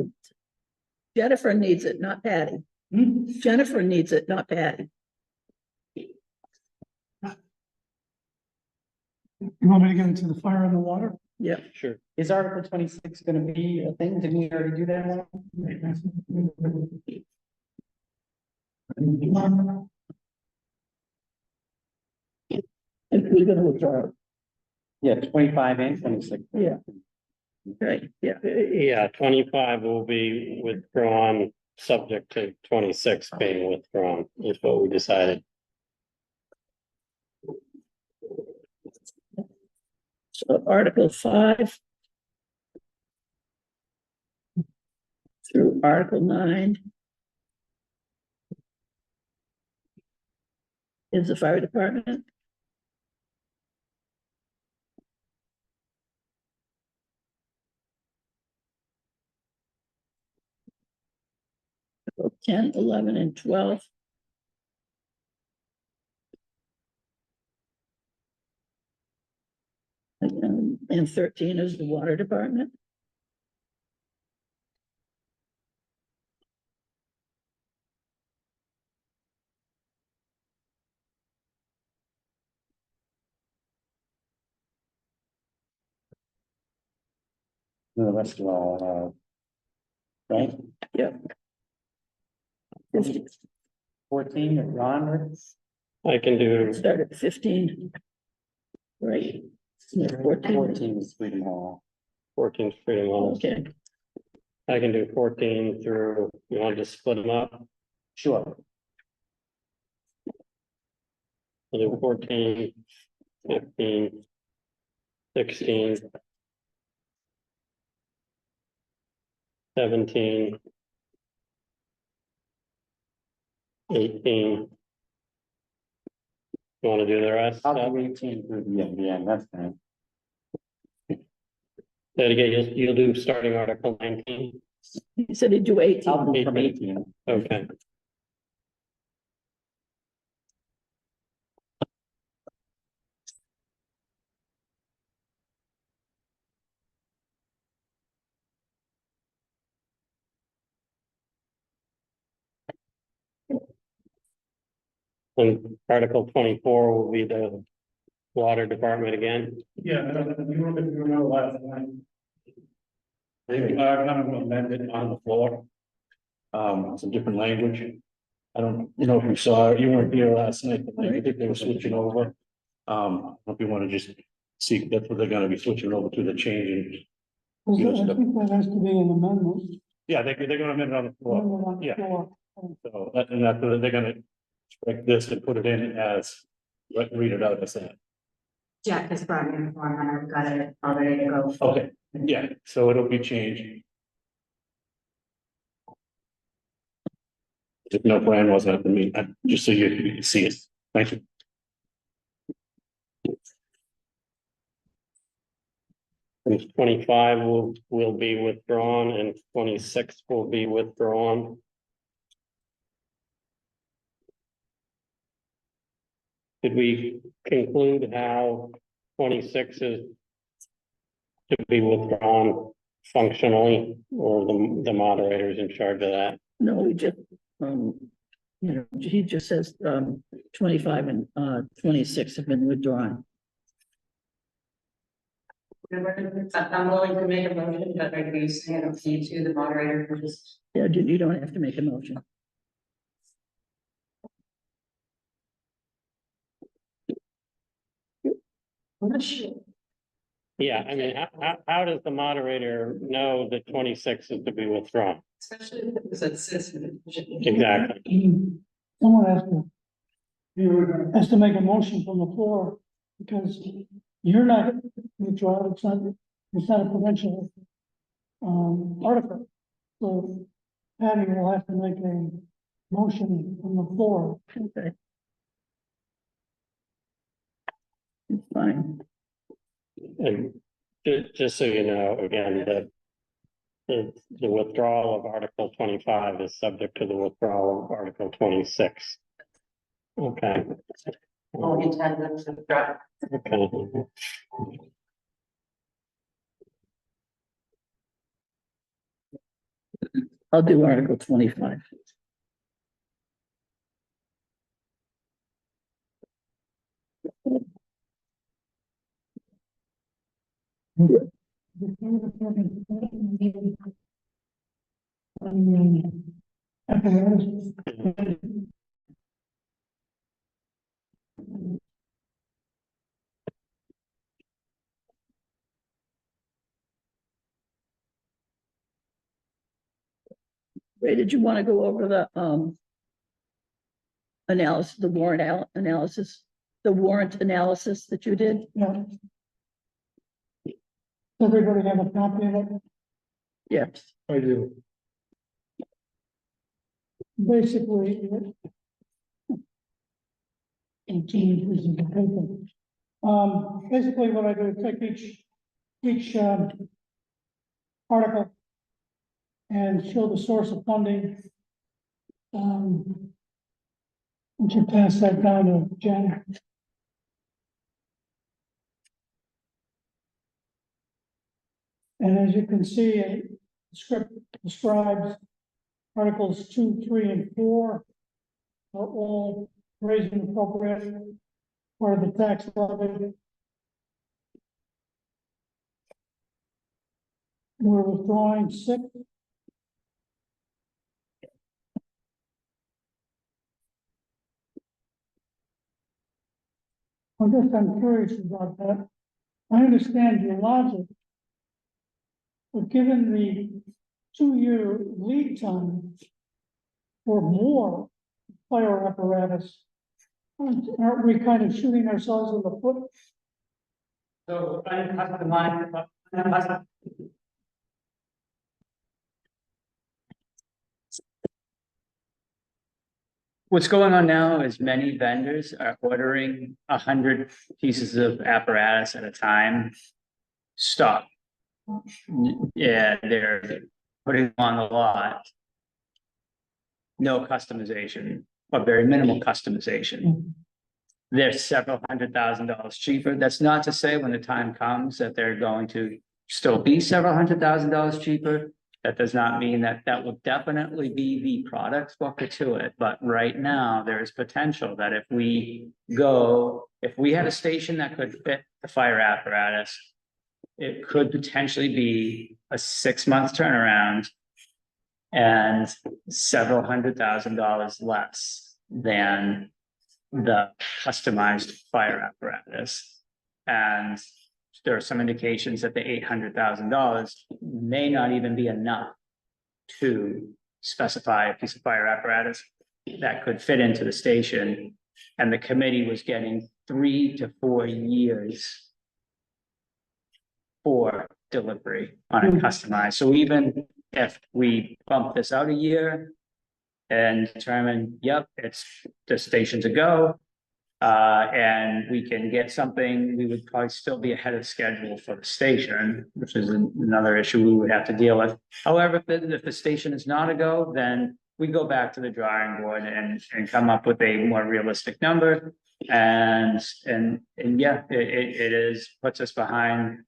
A: Jennifer needs it, not Patty. Jennifer needs it, not Patty.
H: You want me to get into the fire and the water?
J: Yeah,
B: Sure.
J: is Article 26 gonna be a thing? Didn't we already do that one?
A: If we're gonna withdraw,
J: Yeah, 25 and 26.
A: yeah. Right, yeah.
B: Yeah, 25 will be withdrawn, subject to 26 being withdrawn, is what we decided.
A: So Article 5 through Article 9 is the fire department. Article 10, 11, and 12. And 13 is the water department.
J: The rest are all, right?
A: Yep. 50,
J: 14 is Ron.
B: I can do,
A: start at 15. Right. Yeah, 14.
J: 14 is Freedom Hall.
B: 14 Freedom Hall.
A: Okay,
B: I can do 14 through, you want to just split them up?
J: Sure.
B: I'll do 14, 15, 16, 17, 18. You want to do the rest?
J: I'll do 18 through the end, yeah, that's fine.
B: Then again, you'll do starting Article 19.
A: he said he'd do 18.
J: I'll do from 18.
B: Okay. And Article 24 will be the water department again.
I: Yeah, you remember last time. They are kind of amended on the floor. Some different language. I don't know if you saw, you weren't here last night, but I think they were switching over. If you want to just see, that's what they're gonna be switching over to, the change in.
H: I think that has to be an amendment.
I: Yeah, they're gonna amend it on the floor.
H: Amendment on the
I: Yeah.
H: floor.
I: So, and that's what they're gonna strike this and put it in as, read it out as that.
E: Jack has brought me the form and I've got it all ready to go.
I: Okay, yeah, so it'll be changed. If no, Brian wasn't at the meeting, just so you can see it. Thank you.
B: And 25 will be withdrawn and 26 will be withdrawn. Did we conclude how 26 is to be withdrawn functionally, or the moderator's in charge of that?
A: No, we just, he just says, 25 and, 26 have been withdrawn.
C: I'm willing to make a motion, but are you saying it's you to the moderator for just?
A: Yeah, you don't have to make a motion.
C: I'm not sure.
B: Yeah, I mean, how does the moderator know that 26 is to be withdrawn?
C: Especially if it was a citizen.
B: Exactly.
H: Someone has to make a motion from the floor, because you're not withdrawn, it's not a Prudential article. So Patty will have to make a motion from the floor.
A: Okay. It's fine.
B: And just so you know, again, that the withdrawal of Article 25 is subject to the withdrawal of Article 26. Okay.
C: All intended to drop.
B: Okay.
A: I'll do Article 25. Ray, did you want to go over the, analysis, the warrant analysis, the warrant analysis that you did?
H: Yeah. Everybody have a copy of it?
A: Yes.
I: I do.
H: Basically. 18 pieces of paper. Basically what I do is take each article and show the source of funding. Would you pass that down to Jen? And as you can see, the script describes Articles 2, 3, and 4 are all raised and appropriate part of the tax levy. We're withdrawing 6. I'm curious about that. I understand your logic, but given the 2-year lead time or more fire apparatus, aren't we kind of shooting ourselves in the foot?
G: So, what's going on now is many vendors are ordering 100 pieces of apparatus at a time. Stop. Yeah, they're putting them on the lot. No customization, or very minimal customization. They're several $100,000 cheaper. That's not to say when the time comes that they're going to still be several $100,000 cheaper. That does not mean that that will definitely be the product for Cotuit, but right now there is potential that if we had a station that could fit the fire apparatus, it could potentially be a 6-month turnaround and several $100,000 less than the customized fire apparatus. And there are some indications that the $800,000 may not even be enough to specify a piece of fire apparatus that could fit into the station. And the committee was getting 3 to 4 years for delivery on a customized. So even if we bump this out a year and determine, yep, it's the station to go, and we can get something, we would probably still be ahead of schedule for the station, which is another issue we would have to deal with. However, if the station is not a go, then we go back to the drawing board and come up with a more realistic number. And yeah, it puts us behind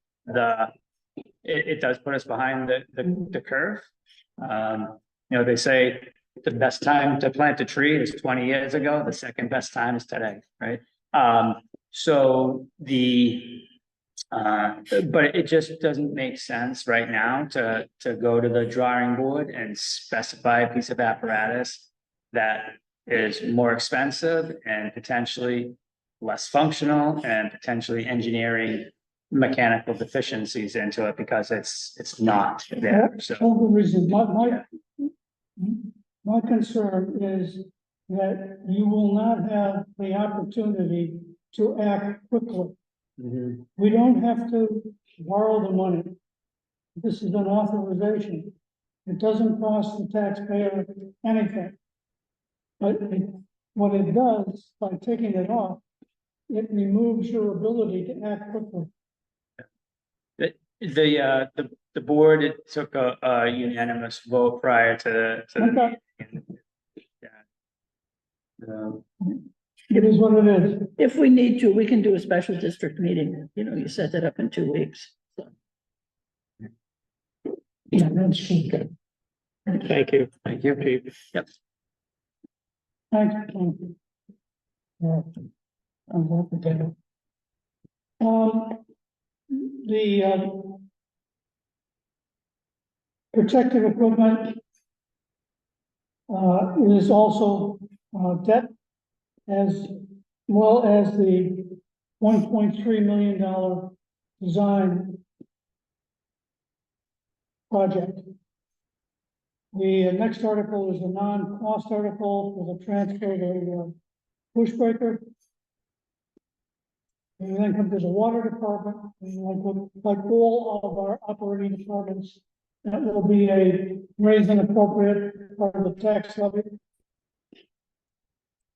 G: it does put us behind the curve. They say the best time to plant a tree is 20 years ago. The second best time is today, right? But it just doesn't make sense right now to go to the drawing board and specify a piece of apparatus that is more expensive and potentially less functional and potentially engineering mechanical deficiencies into it because it's not there. So
H: All the reason, my concern is that you will not have the opportunity to act quickly. We don't have to borrow the money. This is an authorization. It doesn't cost the taxpayer anything. But what it does, by taking it off, it removes your ability to act quickly.
G: the board, it took a unanimous vote prior to
H: Okay.
G: the
H: It is what it is.
A: If we need to, we can do a special district meeting. You set that up in 2 weeks. So. Yeah, that's good.
B: Thank you. Thank you, Pete.
G: Yep.
H: Thank you. Yeah. I'm happy to. the, protective equipment is also, debt, as well as the $1.3 million design project. The next article is a non-cost article for the transfer of a push breaker. And then comes to the water department, and like all of our operating departments, that will be a raised and appropriate part of the tax levy.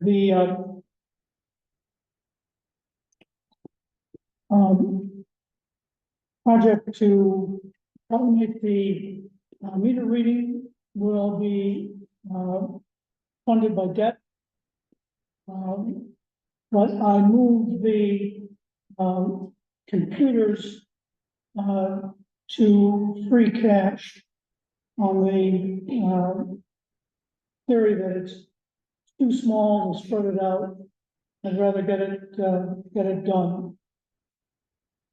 H: The project to automate the meter reading will be funded by debt. But I moved the computers to free cash on the theory that it's too small to spread it out. I'd rather get it done.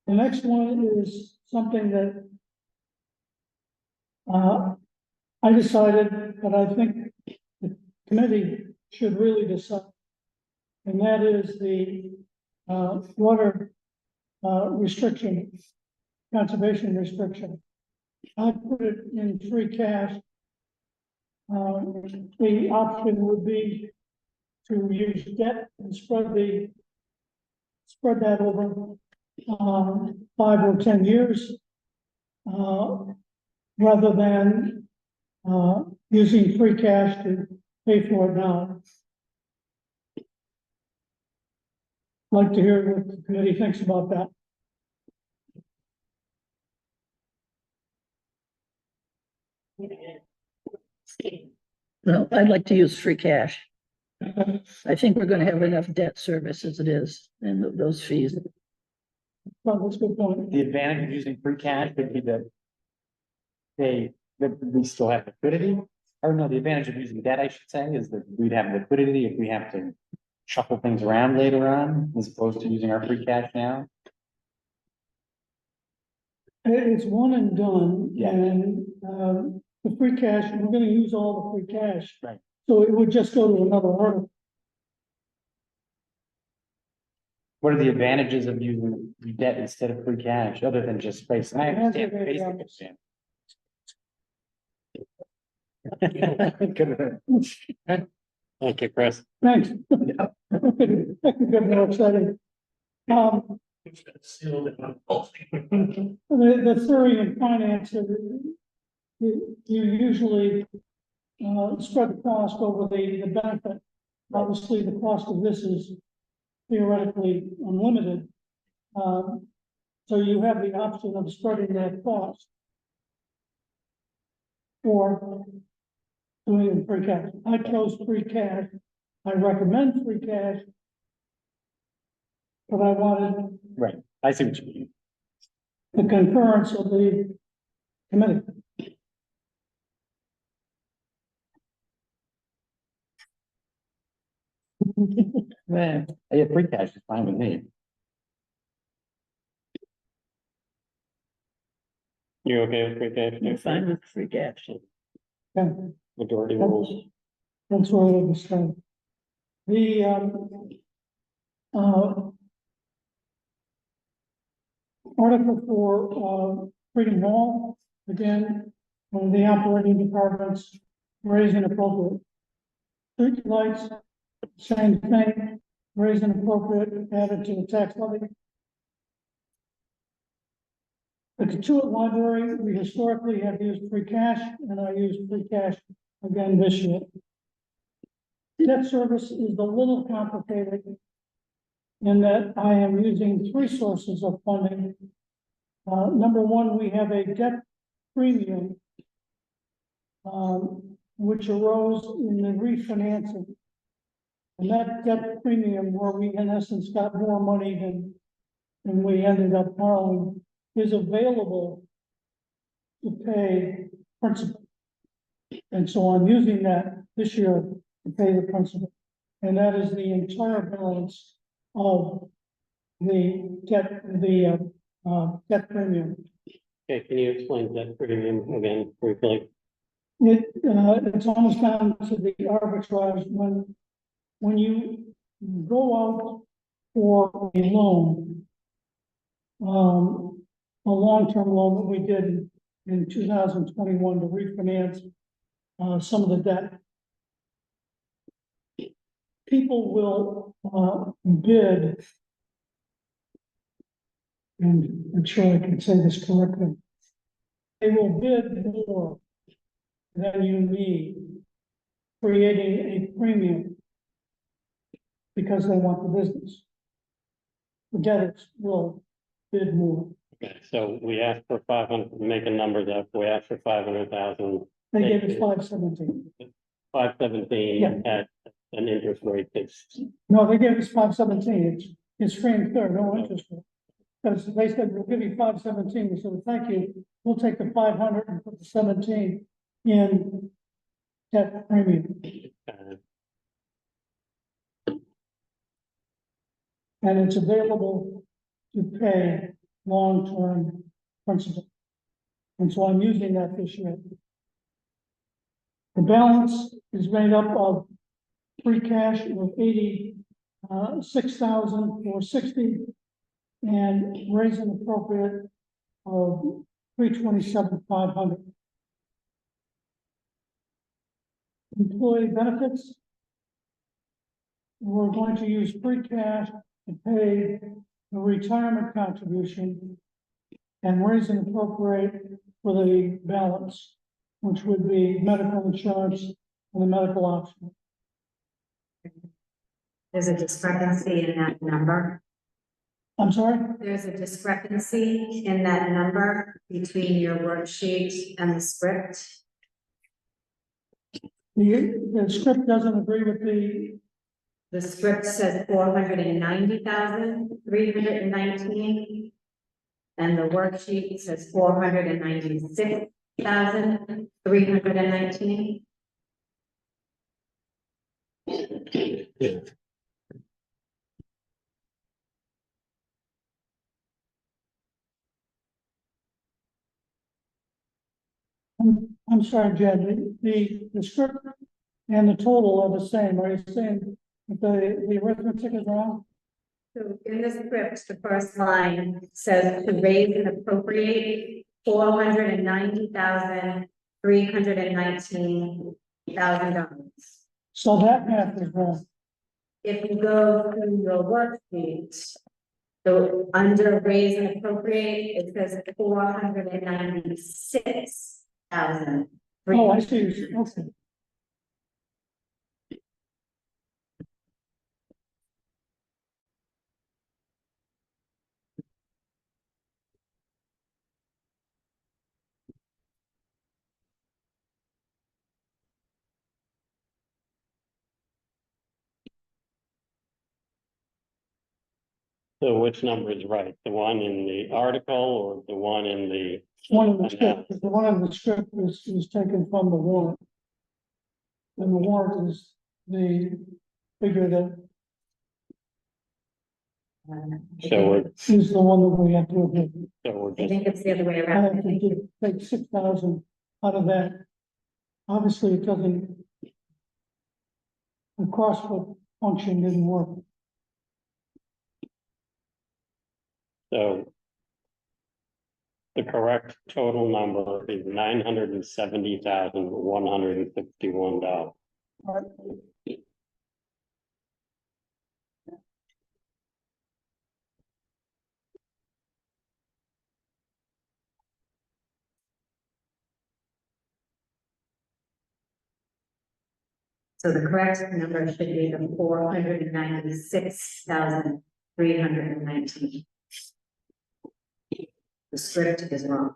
H: The next one is something that I decided, but I think the committee should really decide. And that is the water restriction, conservation restriction. I put it in free cash. The option would be to use debt and spread that over 5 or 10 years, rather than using free cash to pay for it now. I'd like to hear what the committee thinks about that.
A: Well, I'd like to use free cash. I think we're gonna have enough debt service as it is, and those fees.
H: Well, that's a good point.
J: The advantage of using free cash would be that we still have liquidity. Or no, the advantage of using debt, I should say, is that we'd have liquidity if we have to shuffle things around later on, as opposed to using our free cash now.
H: It's one and done,
J: Yeah.
H: and the free cash, we're gonna use all the free cash.
J: Right.
H: So it would just go to another article.
J: What are the advantages of using debt instead of free cash, other than just space? I understand the basic understanding.
B: Thank you, Chris.
H: Thanks. That could get more exciting. The theory in finance is you usually spread the cost over the benefit. Obviously, the cost of this is theoretically unlimited. So you have the option of spreading that cost or doing it in free cash. I chose free cash. I recommend free cash. But I wanted
J: Right, I see what you mean.
H: the concurrence of the committee.
J: Man, yeah, free cash is fine with me.
B: You okay with free cash?
A: I'm fine with free cash.
H: Okay.
B: Majority rules.
H: That's what I understand. The article for Freedom Hall, again, one of the operating departments raising appropriate. Street lights, same thing, raising appropriate, added to the tax levy. The Cotuit Library, we historically have used free cash, and I used free cash again this year. Debt service is a little complicated in that I am using 3 sources of funding. Number one, we have a debt premium, which arose in the refinancing. And that debt premium, where we in essence got more money than we ended up borrowing, is available to pay principal. And so I'm using that this year to pay the principal. And that is the entire balance of the debt, the debt premium.
B: Okay, can you explain that premium again briefly?
H: It's almost down to the arbitrage when you go out for a loan. A long-term loan that we did in 2021 to refinance, some of the debt. People will, bid. And I'm sure I can say this correctly. They will bid more than you need, creating a premium because they want the business. The debtors will bid more.
B: Okay, so we asked for 500, making numbers up, we asked for 500,000,
H: They gave us 517.
B: 517
H: Yeah.
B: at an interest rate that's,
H: No, they gave us 517. It's free and clear, no interest rate. Because they said, we'll give you 517. We said, thank you. We'll take the 500 and put the 17 in debt premium.
B: uh,
H: And it's available to pay long-term principal. And so I'm using that this year. The balance is made up of free cash of 86,460 and raise and appropriate of 327,500. Employee benefits. We're going to use free cash to pay the retirement contribution and raise and appropriate for the balance, which would be medical insurance and the medical option.
E: There's a discrepancy in that number.
H: I'm sorry?
E: There's a discrepancy in that number between your worksheet and the script.
H: The script doesn't agree with
E: The script says 490,319. And the worksheet says 496,319.
B: yeah.
H: I'm sorry, Jen, the script and the total are the same. Are you saying that the arithmetic is wrong?
E: So in the script, the first line says to raise and appropriate $490,319,000.
H: So that math is wrong.
E: If you go to your worksheet, so under raise and appropriate, it says 496,000.
H: Oh, I see. Okay.
B: So which number is right? The one in the article or the one in the?
H: One of the script, the one in the script is taken from the warrant. And the warrant is the figure that
B: So we're,
H: is the one that we have to do.
B: so we're
E: I
B: just,
E: think it's the other way
H: I
E: around.
H: have to take 6,000 out of that. Obviously, it doesn't. The crossword function didn't work.
B: so. The correct total number is $970,161.
H: Right.
E: So the correct number should be the 496,319. The script is wrong.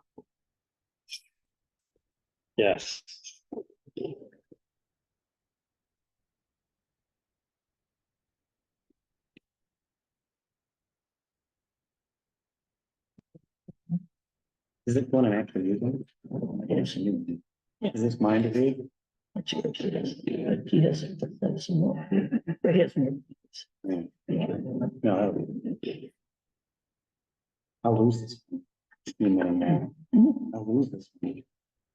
B: Yes.
J: Is this one I'm actually using? Yes. Is this mine to read? No. I'll lose this. Man. I'll lose this.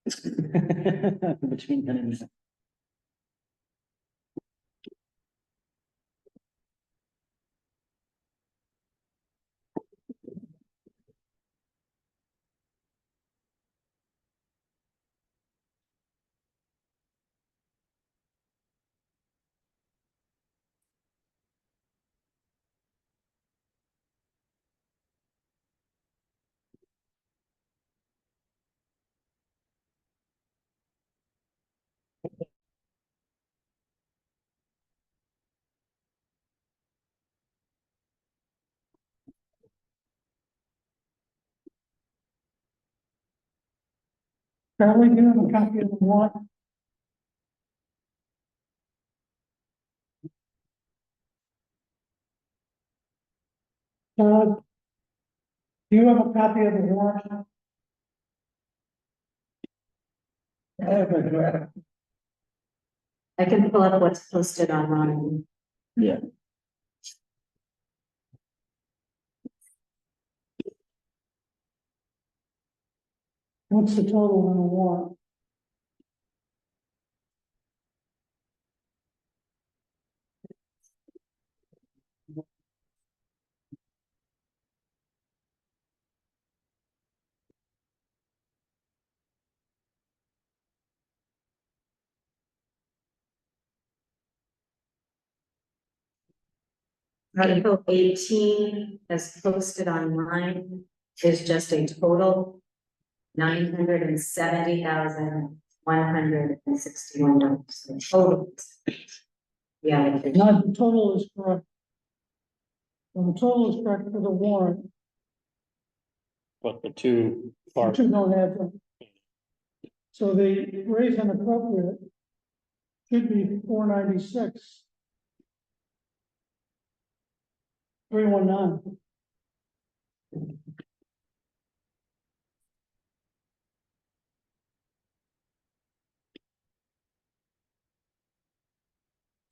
J: Between then and then.
H: Charlie, do you have a copy of the warrant? Do you have a copy of the warrant? I have a draft.
E: I can pull up what's posted online.
H: Yeah. What's the total on the warrant?
E: Article 18 as posted online is just a total $970,161. Total. Yeah.
H: Not the total is correct. Well, the total is correct for the warrant,
B: But the two
H: the
B: parts,
H: two don't add up. So the raise and appropriate should be 496. 319.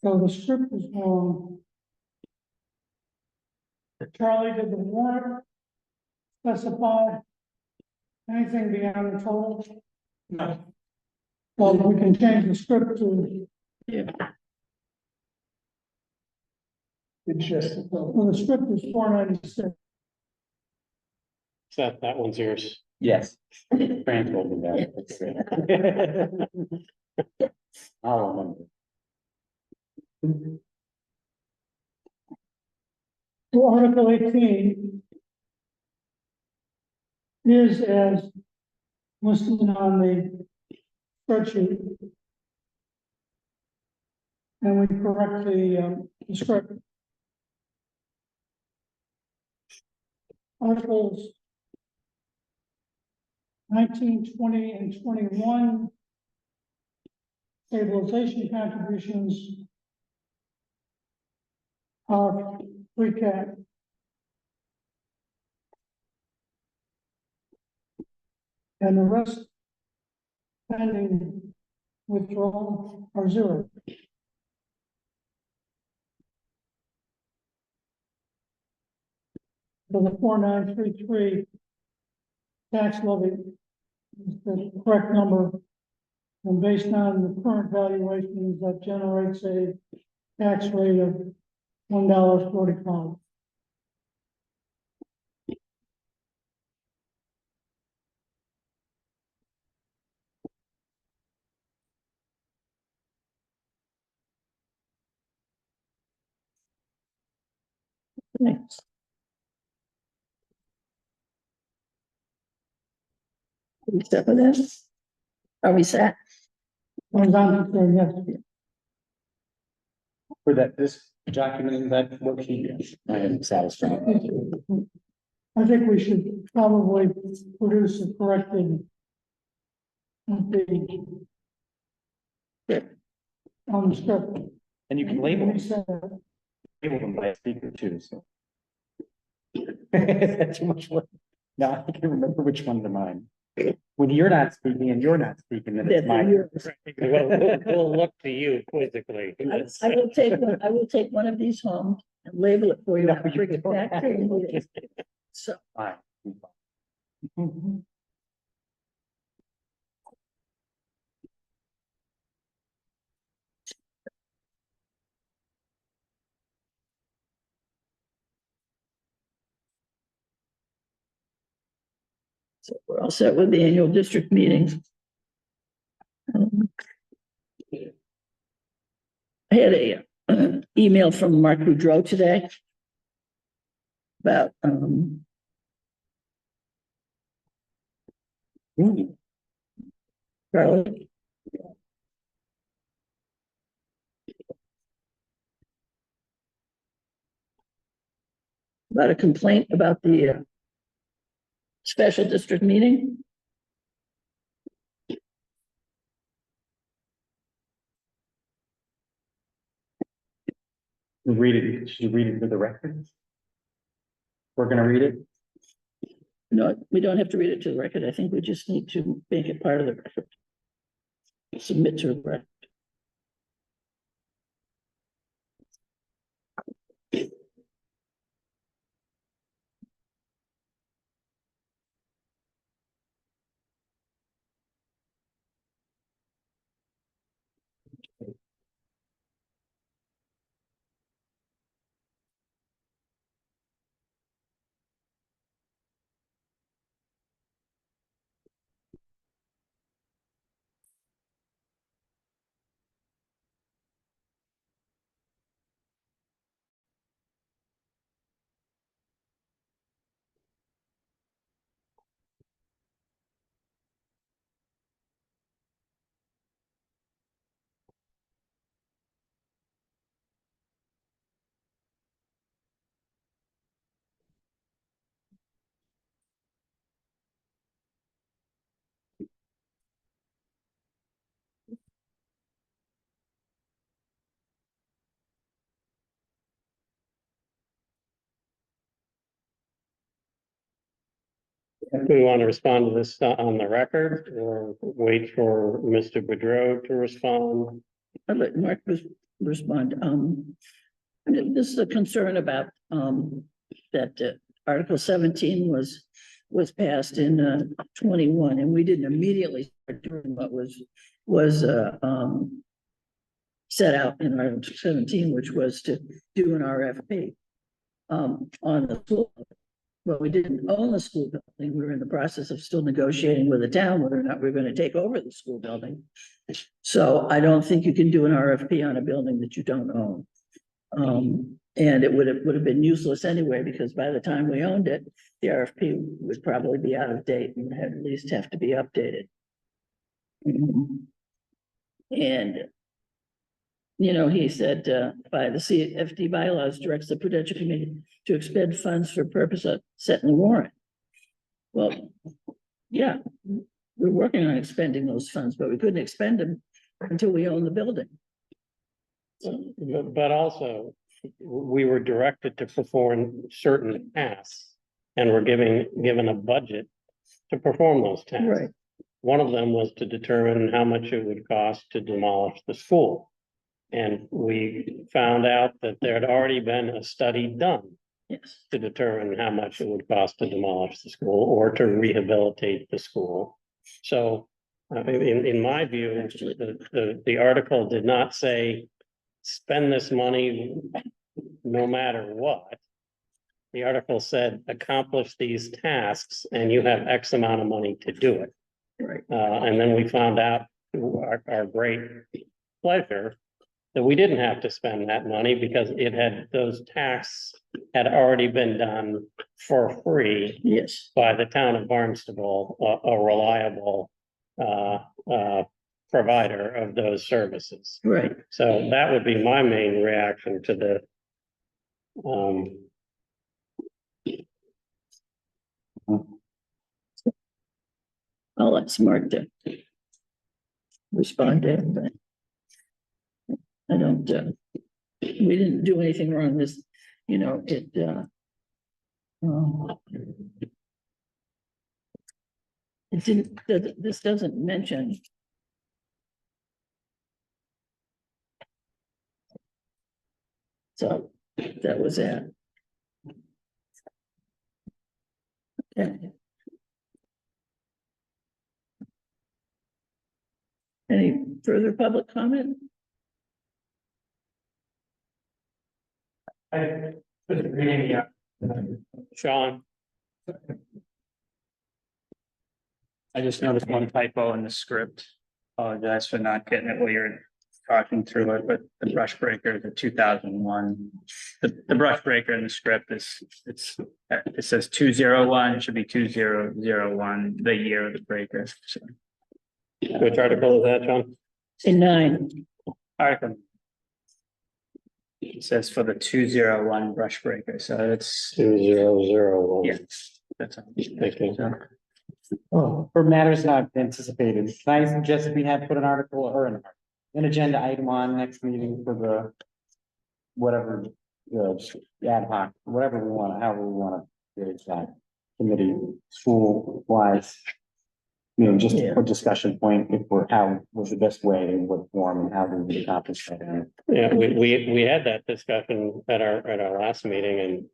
H: So the script is wrong. Charlie, did the warrant specify anything beyond the total?
A: No.
H: Well, we can change the script to.
A: Yeah. It's just,
H: Well, the script is 496.
B: that one's yours.
J: Yes. Fran told me that. I'll remember.
H: So Article 18 is as listed on the spreadsheet. And we correct the script. Articles 19, 20, and 21. Stabilization contributions are free cash. And the rest pending withdrawal are zero. So the 4933 tax levy is the correct number. And based on the current valuations, that generates a tax rate of $1.45.
A: thanks. Are we set with this? Are we set?
H: Yes.
J: For that, this document, that worksheet, I am satisfied.
H: I think we should probably produce a corrected on the script.
J: And you can label
H: We said that.
J: them by speaker too, so. That's too much work. Now I can remember which ones are mine. When you're not speaking and you're not speaking, then it's mine.
B: We'll look to you quizzically.
A: I will take one of these home and label it for you and bring it back to the meeting. So,
J: Fine. fine.
A: So we're all set with the annual district meetings. I had a email from Mark Boudreau today about Charlie. About a complaint about the special district meeting.
J: Read it, should you read it for the record? We're gonna read it.
A: No, we don't have to read it to the record. I think we just need to make it part of the record. Submit to the record.
B: Do we want to respond to this on the record or wait for Mr. Boudreau to respond?
A: I'll let Mark respond. This is a concern about that Article 17 was passed in 21, and we didn't immediately start doing what was set out in Article 17, which was to do an RFP on the school. Well, we didn't own the school building. We were in the process of still negotiating with the town whether or not we we're going to take over the school building. So I don't think you can do an RFP on a building that you don't own. And it would have been useless anyway, because by the time we owned it, the RFP would probably be out of date and at least have to be updated. And you know, he said, by the CFD bylaws directs the Prudential Committee to expend funds for purpose of setting the warrant. Well, yeah, we're working on expending those funds, but we couldn't expend them until we own the building.
B: But also, we were directed to perform certain tasks and we're given a budget to perform those tasks.
A: Right.
B: One of them was to determine how much it would cost to demolish the school. And we found out that there had already been a study done.
A: Yes.
B: To determine how much it would cost to demolish the school or to rehabilitate the school. So, in my view, the article did not say, spend this money no matter what. The article said, accomplish these tasks and you have X amount of money to do it.
A: Right.
B: And then we found out, to our great pleasure, that we didn't have to spend that money because those tasks had already been done for free.
A: Yes.
B: By the town of Barnstable, a reliable provider of those services.
A: Right.
B: So that would be my main reaction to the
A: I'll let Mark to respond to everything. I don't, we didn't do anything wrong. This, you know, it didn't, this doesn't mention. So that was it. Okay. Any further public comment?
B: Sean,
G: I just noticed one typo in the script. Apologize for not getting it while you're talking through it, but the brush breaker is a 2001. The brush breaker in the script is, it says 201, it should be 2001, the year of the breaker. So,
B: which article is that, John?
A: Say 9.
G: article. It says for the 201 brush breaker, so it's,
B: 2001.
G: yeah, that's all.
B: Thank you.
G: So,
J: Oh, for matters not anticipated, can I suggest we have put an article or an agenda item on next meeting for the whatever, the ad hoc, whatever we want, however we want to do that committee, school wise. You know, just
A: Yeah.
J: a discussion point, if we're, how was the best way and what form and how we would accomplish that.
B: Yeah, we had that discussion at our last meeting, and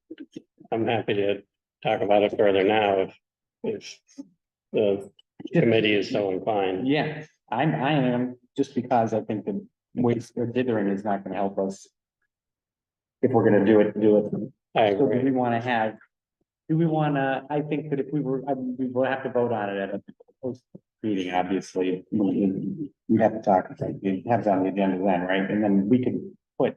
B: I'm happy to talk about it further now if the committee is so inclined.
J: Yeah, I am, just because I think that waste or dithering is not gonna help us. If we're gonna do it.
B: I
J: So do
B: agree.
J: we wanna have, do we wanna, I think that if we were, we will have to vote on it at a post meeting, obviously. We have to talk, we have it on the agenda then, right? And then we could put.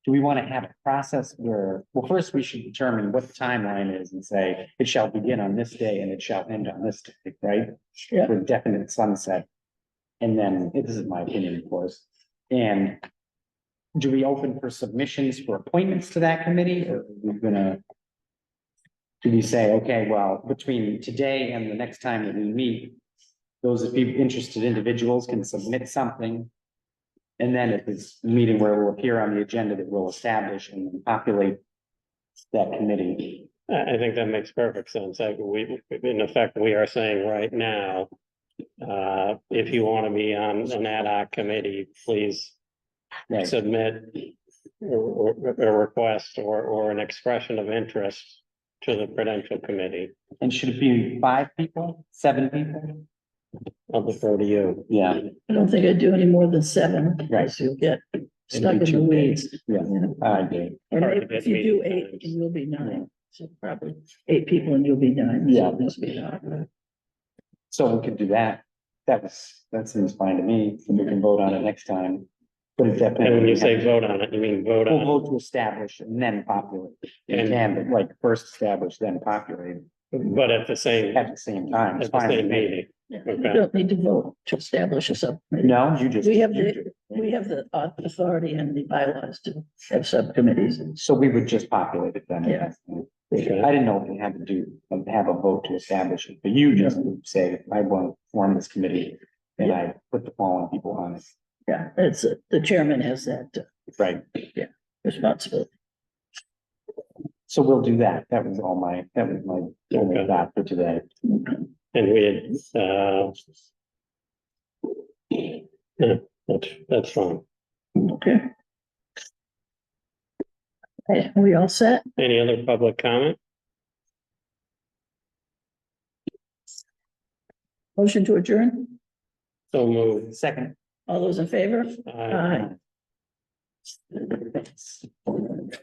J: Do we wanna have a process where, well, first we should determine what the timeline is and say, it shall begin on this day and it shall end on this day, right?
A: Yeah.
J: For definite sunset. And then, this is my opinion, of course, and. Do we open for submissions for appointments to that committee, or are we gonna? Do we say, okay, well, between today and the next time that we meet, those of you interested individuals can submit something. And then if it's a meeting where it will appear on the agenda that we'll establish and populate that committee.
B: I think that makes perfect sense. In effect, we are saying right now, if you want to be on an ad hoc committee, please
J: Right.
B: submit a request or an expression of interest to the Prudential Committee.
J: And should it be 5 people, 7 people?
B: I'll defer to you.
J: Yeah,
A: I don't think I'd do any more than 7.
J: Right.
A: Because you'll get stuck
J: It'd be
A: in the
J: too big.
A: weeds.
J: yeah,
A: You know?
J: I agree.
A: And
B: Hard to
A: if
B: get
A: you do
B: meeting
A: 8,
B: times.
A: and you'll be 9, so probably 8 people and you'll be 9. so
J: Yeah.
A: it must be not.
J: So we could do that. That seems fine to me, so we can vote on it next time. But it definitely.
B: And when you say vote on it, you mean vote
J: We'll
B: on,
J: vote to establish and then populate.
B: And-
J: And like first establish, then populate
B: but at the same,
J: at the same time. It's
B: at the
J: fine with
B: same
J: me.
B: meeting.
A: Yeah,
B: Okay.
A: You don't need to vote to establish a subcommittee.
J: No, you just.
A: We have
J: you
A: the,
J: do.
A: we have the authority and the bylaws to have subcommittees.
J: So we would just populate it then.
A: Yeah.
B: Okay.
J: I didn't know if we had to have a vote to establish it, but you just would say, I want to form this committee. And I put the following people on it,
A: Yeah, it's, the chairman has that
J: right?
A: responsibility.
J: So we'll do that. That was my only
B: Okay.
J: thought for today.
B: And we had, yeah, that's fine.
A: Okay. Okay, we all set?
B: Any other public comment?
A: Motion to adjourn?
B: So moved.
J: Second.
A: All those in favor?
B: Aye.
A: Aye.